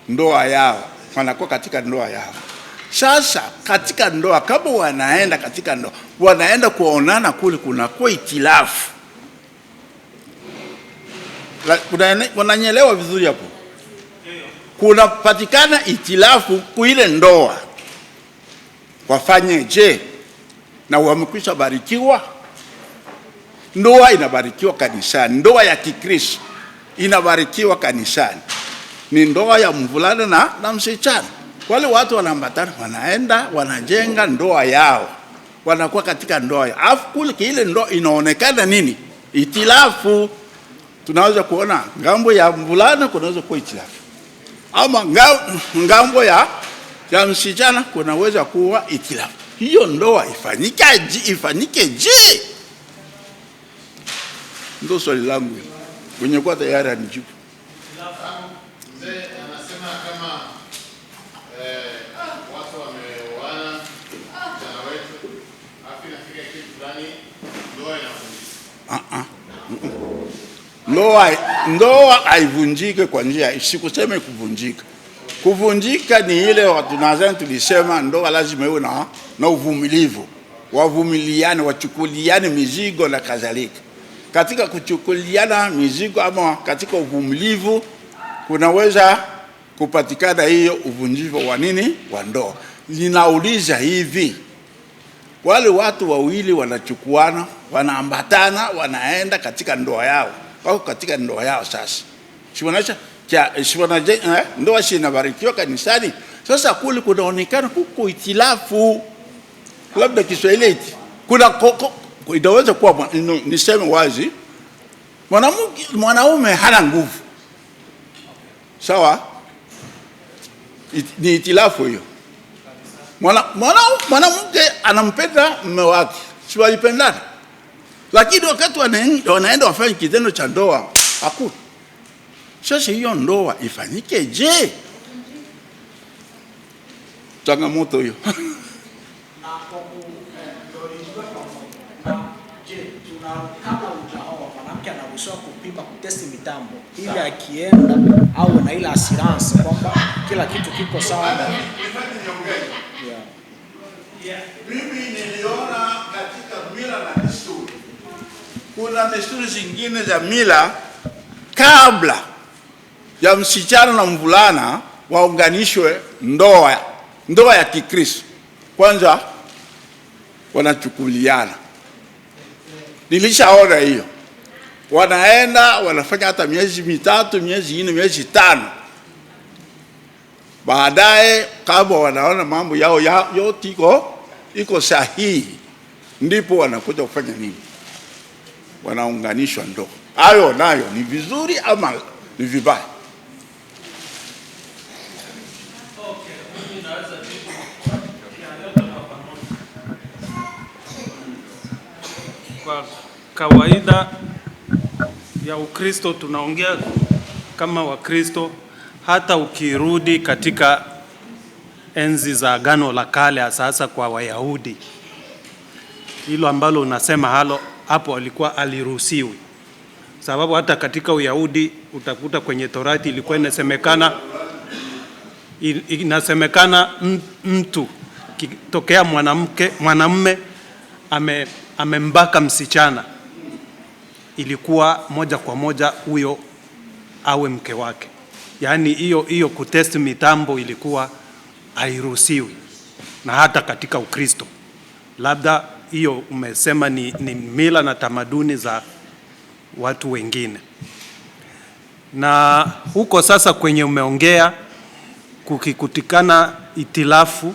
ndoa yao, wanakuwa katika ndoa yao. Sasa katika ndoa, kama wanaenda katika ndoa, wanaenda kuonana kule, kunakuwa itilafu. Wananyelewa vizuri hapo? Kunapatikana itilafu kuile ndoa. Wafanye je? Na wamekwisha barikiwa? ndoa inabarikiwa kanisani, ndoa ya Kikristo inabarikiwa kanisani, ni ndoa ya mvulana na msichana. Wale watu wanaambatana, wanaenda wanajenga ndoa yao, wanakuwa katika ndoa yao, afu kule ile ndoa inaonekana nini? Itilafu. Tunaweza kuona ngambo ya mvulana kunaweza kuwa itilafu, ama ngambo ya msichana kunaweza kuwa itilafu. Hiyo ndoa ifanyike je? Ndio swali langu kwenye kwa tayari anijibu. Mzee anasema kama watu wameoana jana wetu afi nafika kitu fulani ndoa inavunjika. Ndoa haivunjike kwa njia, sikuseme kuvunjika. Kuvunjika ni ile tunazani tulisema ndoa lazima iwe na uvumilivu. Wavumiliane, wachukuliane mizigo na kadhalika. Katika kuchukuliana mizigo ama katika uvumilivu kunaweza kupatikana hiyo uvunjivu wa nini? Wa ndoa. Linauliza hivi, wale watu wawili wanachukuana, wanaambatana, wanaenda katika ndoa yao, wako katika ndoa yao sasa. Ndoa si inabarikiwa kanisani. Sasa kule kunaonekana kuko itilafu, labda Kiswahili eti kuna inaweza kuwa, niseme wazi, mwanaume hana nguvu, sawa, ni itilafu hiyo. Mwanamke anampenda mume wake, si walipendana, lakini wakati wanaenda wafanye kitendo cha ndoa hakuna. Sasa hiyo ndoa ifanyike je? Changamoto hiyo. Kama ujaoa mwanamke anaruhusiwa kupima, kutesti mitambo ili akienda au na ile assurance kwamba kila kitu kiko sawa. Mimi niliona katika mila na desturi, kuna desturi zingine za mila, kabla ya msichana na mvulana waunganishwe ndoa ya Kikristo, kwanza wanachukuliana. Nilishaona hiyo, wanaenda wanafanya hata miezi 3, miezi 4, miezi 5. Baadaye kama wanaona mambo yao yote iko sahihi, ndipo wanakuja kufanya nini? Wanaunganishwa ndoa. Hayo nayo ni vizuri ama ni vibaya? Kwa kawaida ya Ukristo tunaongea kama Wakristo. Hata ukirudi katika enzi za Agano la Kale, sasa kwa Wayahudi, hilo ambalo unasema hapo alikuwa aliruhusiwi, sababu hata katika Uyahudi utakuta kwenye Torati ilikuwa inasemekana mtu kitokea mwanamume amembaka msichana, ilikuwa moja kwa moja huyo awe mke wake. Yaani hiyo kutest mitambo ilikuwa hairuhusiwi, na hata katika Ukristo. Labda hiyo umesema ni mila na tamaduni za watu wengine. Na huko sasa kwenye umeongea, kukikutikana itilafu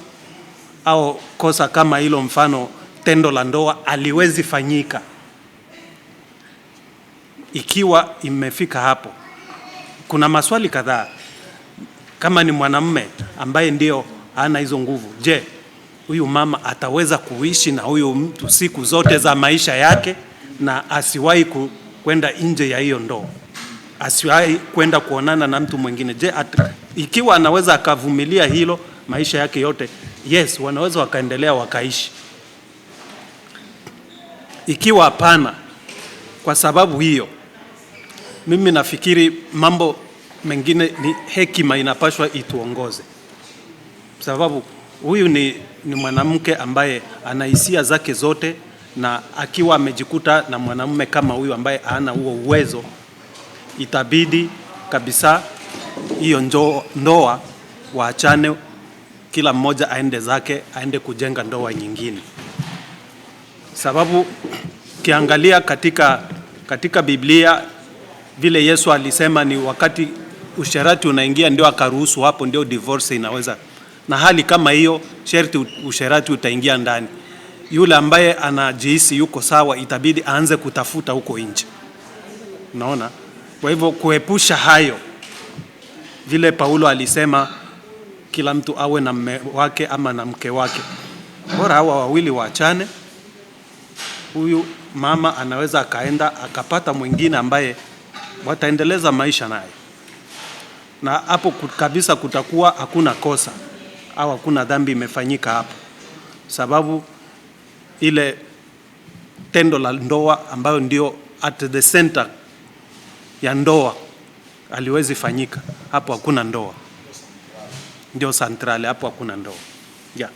au kosa kama hilo, mfano tendo la ndoa aliwezi fanyika. Ikiwa imefika hapo, kuna maswali kadhaa. Kama ni mwanamume ambaye ndio hana hizo nguvu, je, huyu mama ataweza kuishi na huyu mtu siku zote za maisha yake na asiwahi kwenda nje ya hiyo ndoa, asiwahi kwenda kuonana na mtu mwingine? Je, ikiwa anaweza akavumilia hilo maisha yake yote, yes, wanaweza wakaendelea wakaishi. Ikiwa hapana, kwa sababu hiyo, mimi nafikiri mambo mengine ni hekima inapaswa ituongoze, sababu huyu ni mwanamke ambaye ana hisia zake zote, na akiwa amejikuta na mwanamume kama huyu ambaye hana huo uwezo, itabidi kabisa hiyo ndoa waachane, kila mmoja aende zake, aende kujenga ndoa nyingine. Sababu Ukiangalia katika Biblia vile Yesu alisema ni wakati usherati unaingia ndio akaruhusu, hapo ndio divorce inaweza. Na hali kama hiyo sharti usherati utaingia ndani. Yule ambaye anajihisi yuko sawa itabidi aanze kutafuta huko nje. Unaona? Kwa hivyo kuepusha hayo, vile Paulo alisema kila mtu awe na mume wake ama na mke wake. Bora hawa wawili waachane. Huyu mama anaweza akaenda akapata mwingine ambaye wataendeleza maisha naye. Na hapo kabisa kutakuwa hakuna kosa au hakuna dhambi imefanyika hapo. Sababu ile tendo la ndoa ambayo ndio at the center ya ndoa aliwezi fanyika. Hapo hakuna ndoa. Ndio central, hapo hakuna ndoa. Yeah.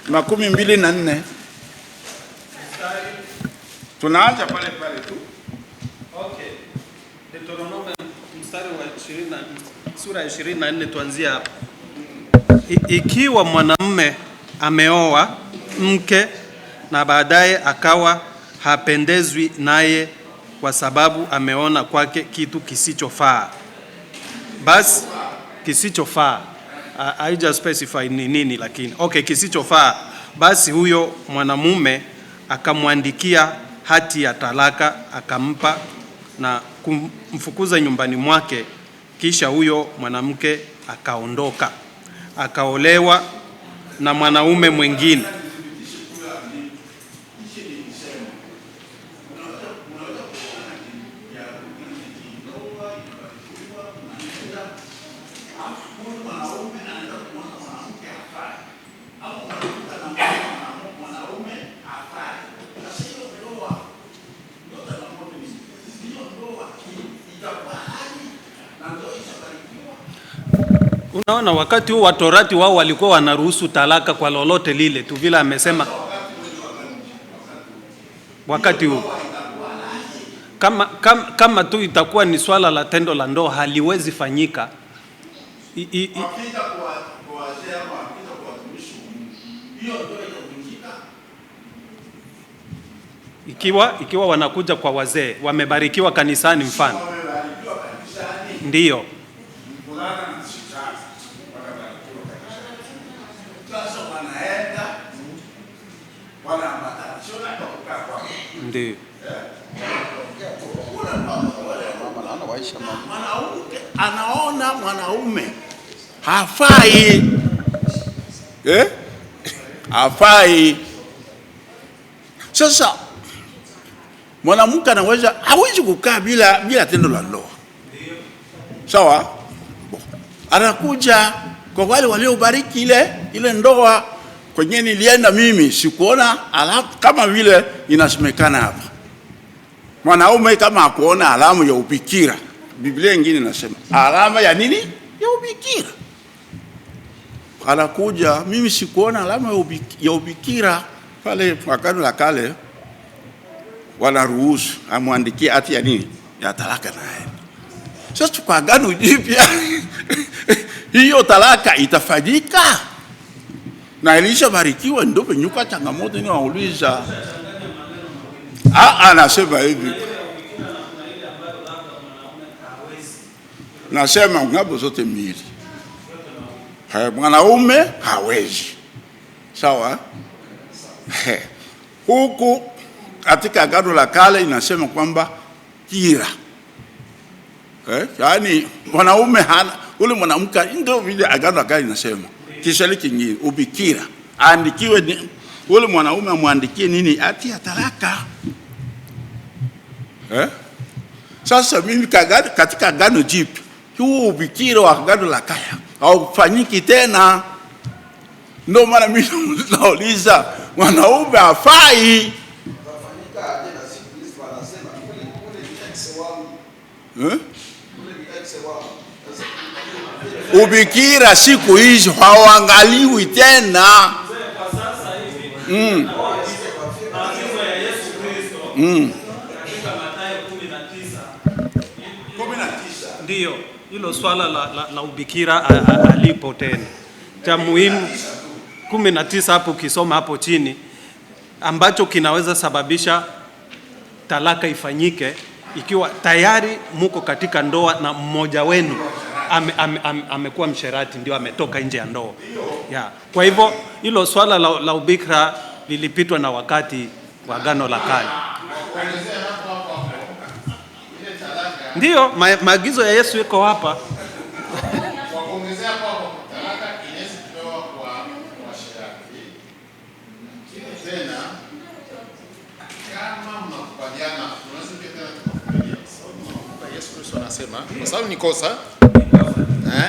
Makumi mbili na nne. Tunaanza pale pale tu. Okay. Deuteronomy mstari wa 20 sura ya 24 tuanzia hapo. Ikiwa mwanamume ameoa mke na baadaye akawa hapendezwi naye kwa sababu ameona kwake kitu kisichofaa. Basi kisichofaa. Haija specify ni nini lakini. Okay, kisichofaa. Basi huyo mwanamume akamwandikia hati ya talaka akampa na kumfukuza nyumbani mwake, kisha huyo mwanamke akaondoka akaolewa na mwanaume mwingine. Unaona, wakati huu wa Torati wao walikuwa wanaruhusu talaka kwa lolote lile tu, vile amesema wakati huu. Kama tu itakuwa ni swala la tendo la ndoa haliwezi fanyika. Ikiwa wanakuja kwa wazee, wamebarikiwa kanisani mfano. Ndiyo. Ndiyo. Anaona mwanaume hafai, hafai. Sasa mwanamke hawezi kukaa bila tendo la ndoa. Sawa? Anakuja kwa wale waliobariki ile ndoa. Kwenye nilienda mimi sikuona alama kama vile inasemekana hapa. Mwanaume kama akuona alama ya ubikira, Biblia nyingine inasema alama ya nini? Ya ubikira. Anakuja, mimi sikuona alama ya ubikira. Pale Agano la Kale wanaruhusu amwandikie hati ya nini? Ya talaka naye. Sasa kwa Agano Jipya hiyo talaka itafanyika. Na Elisha barikiwa ndio penyuka changamoto ni wauliza. Anasema hivi. Nasema ngabo zote mbili. Mwanaume hawezi. Sawa? Huku katika Agano la Kale inasema kwamba kira. Yaani mwanaume hana, ule mwanamke ndio vile Agano la Kale inasema. Kisha kingine ubikira. Aandikiwe ule mwanaume amwandikie nini? Hati ya talaka. Sasa mimi katika Agano Jipya, huu ubikira wa Agano la Kale haufanyiki tena. Ndio maana mimi nauliza mwanaume hafai. Ubikira siku hizo hauangaliwi tena. Ndiyo, hilo swala la ubikira alipo tena. Cha muhimu 19 hapo ukisoma hapo chini ambacho kinaweza sababisha talaka ifanyike ikiwa tayari muko katika ndoa na mmoja wenu amekuwa msherati, ndio ametoka nje ya ndoa. Kwa hivyo hilo swala la ubikira lilipitwa na wakati wa Agano la Kale. Ndiyo, maagizo ya Yesu yako hapa. Kwa sababu ni kosa.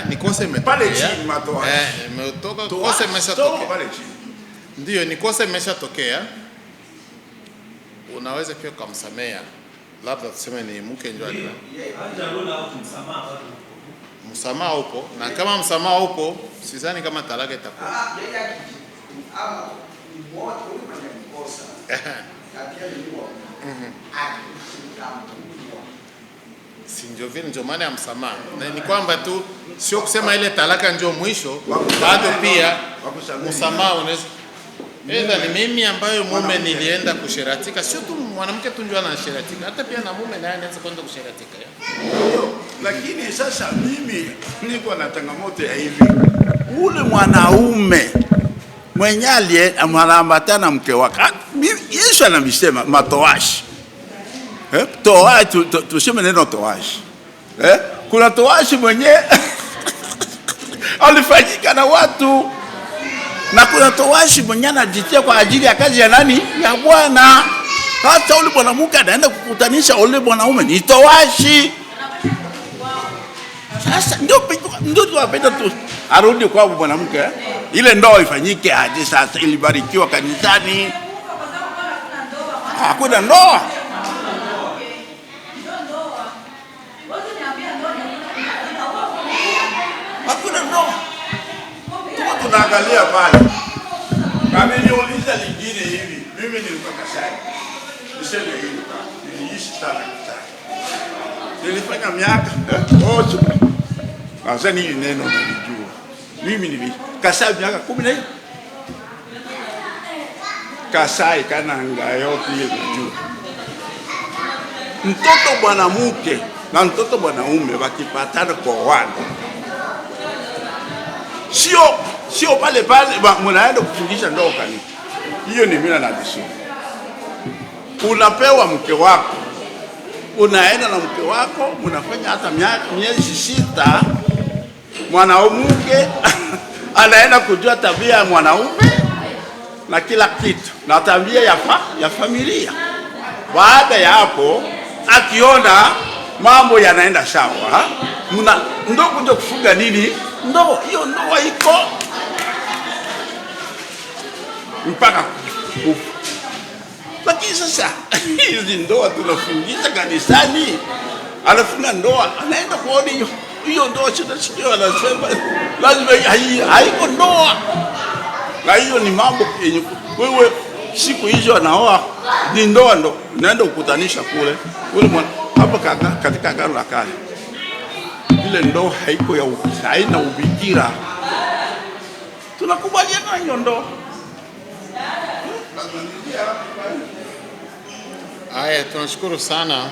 Ni kosa imetoka. Pale chini matoa. Imetoka, kosa imeshatokea. Pale chini. Ndiyo, ni kosa imeshatokea. Unaweza pia kumsamea. Labda tuseme ni mke ndio alikuwa. Msamaha upo, na kama msamaha upo, sidhani kama talaka itakuwa. Si ndio vile, ndio maana ya msamaha. Na ni kwamba tu sio kusema ile talaka ndio mwisho, bado pia msamaha unaweza. Ni mimi ambayo mume nilienda kusheratika, sio tu mwanamke tu ndio anasheratika, hata pia na mume naye anaweza kwenda kusheratika. Lakini sasa mimi niko na changamoto ya hivi. Ule mwanaume mwenye aliambatana mke wake. Yesu anamsema matoashi. Toashi, tuseme neno toashi. Kuna toashi mwenye alifanyika na watu. Na kuna towashi mwenye anajitia kwa ajili ya kazi ya nani? Ya Bwana. Hata ule mwanamke anaenda kukutanisha ule mwanaume ni towashi. Sasa ndio tunapenda tu arudi kwa mwanamke. Ile ndoa ifanyike aje sasa, ilibarikiwa kanisani. Hakuna ndoa. Hakuna ndoa. Tunaangalia pale. Kama niuliza lingine hivi, mimi nilikuwa Kasai. Niseme hivi, niliishi sana Kasai. Nilifanya miaka yote. Sasa ni neno nalijua. Mimi niliishi Kasai miaka 10. Kasai Kananga yote nilijua. Mtoto mwanamke na mtoto mwanaume wakipatana kwa wana. Sio pale mnaenda kufundisha ndoa kanisa. Hiyo ni mila na desturi. Unapewa mke wako. Unaenda na mke wako, mnafanya hata miezi 6. Mwanamke anaenda kujua tabia ya mwanaume na kila kitu, na tabia ya familia. Baada ya hapo akiona mambo yanaenda sawa, ndio kuja kufunga nini? Ndoa. Hiyo ndoa iko mpaka kufa. Lakini sasa hizi ndoa tunafungisha kanisani, anafunga ndoa, anaenda kuona hiyo ndoa sio, anasema lazima haiko ndoa. Na hiyo ni mambo yenye wewe siku hizo anaoa ni ndoa, ndo unaenda kukutanisha kule hapa katika Agano la Kale. Ile ndoa haiko ya haina ubikira. Tunakubaliana na hiyo ndoa. Haya, tunashukuru sana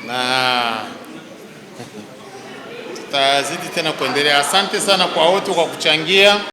na tutazidi tena kuendelea. Asante sana kwa wote kwa kuchangia.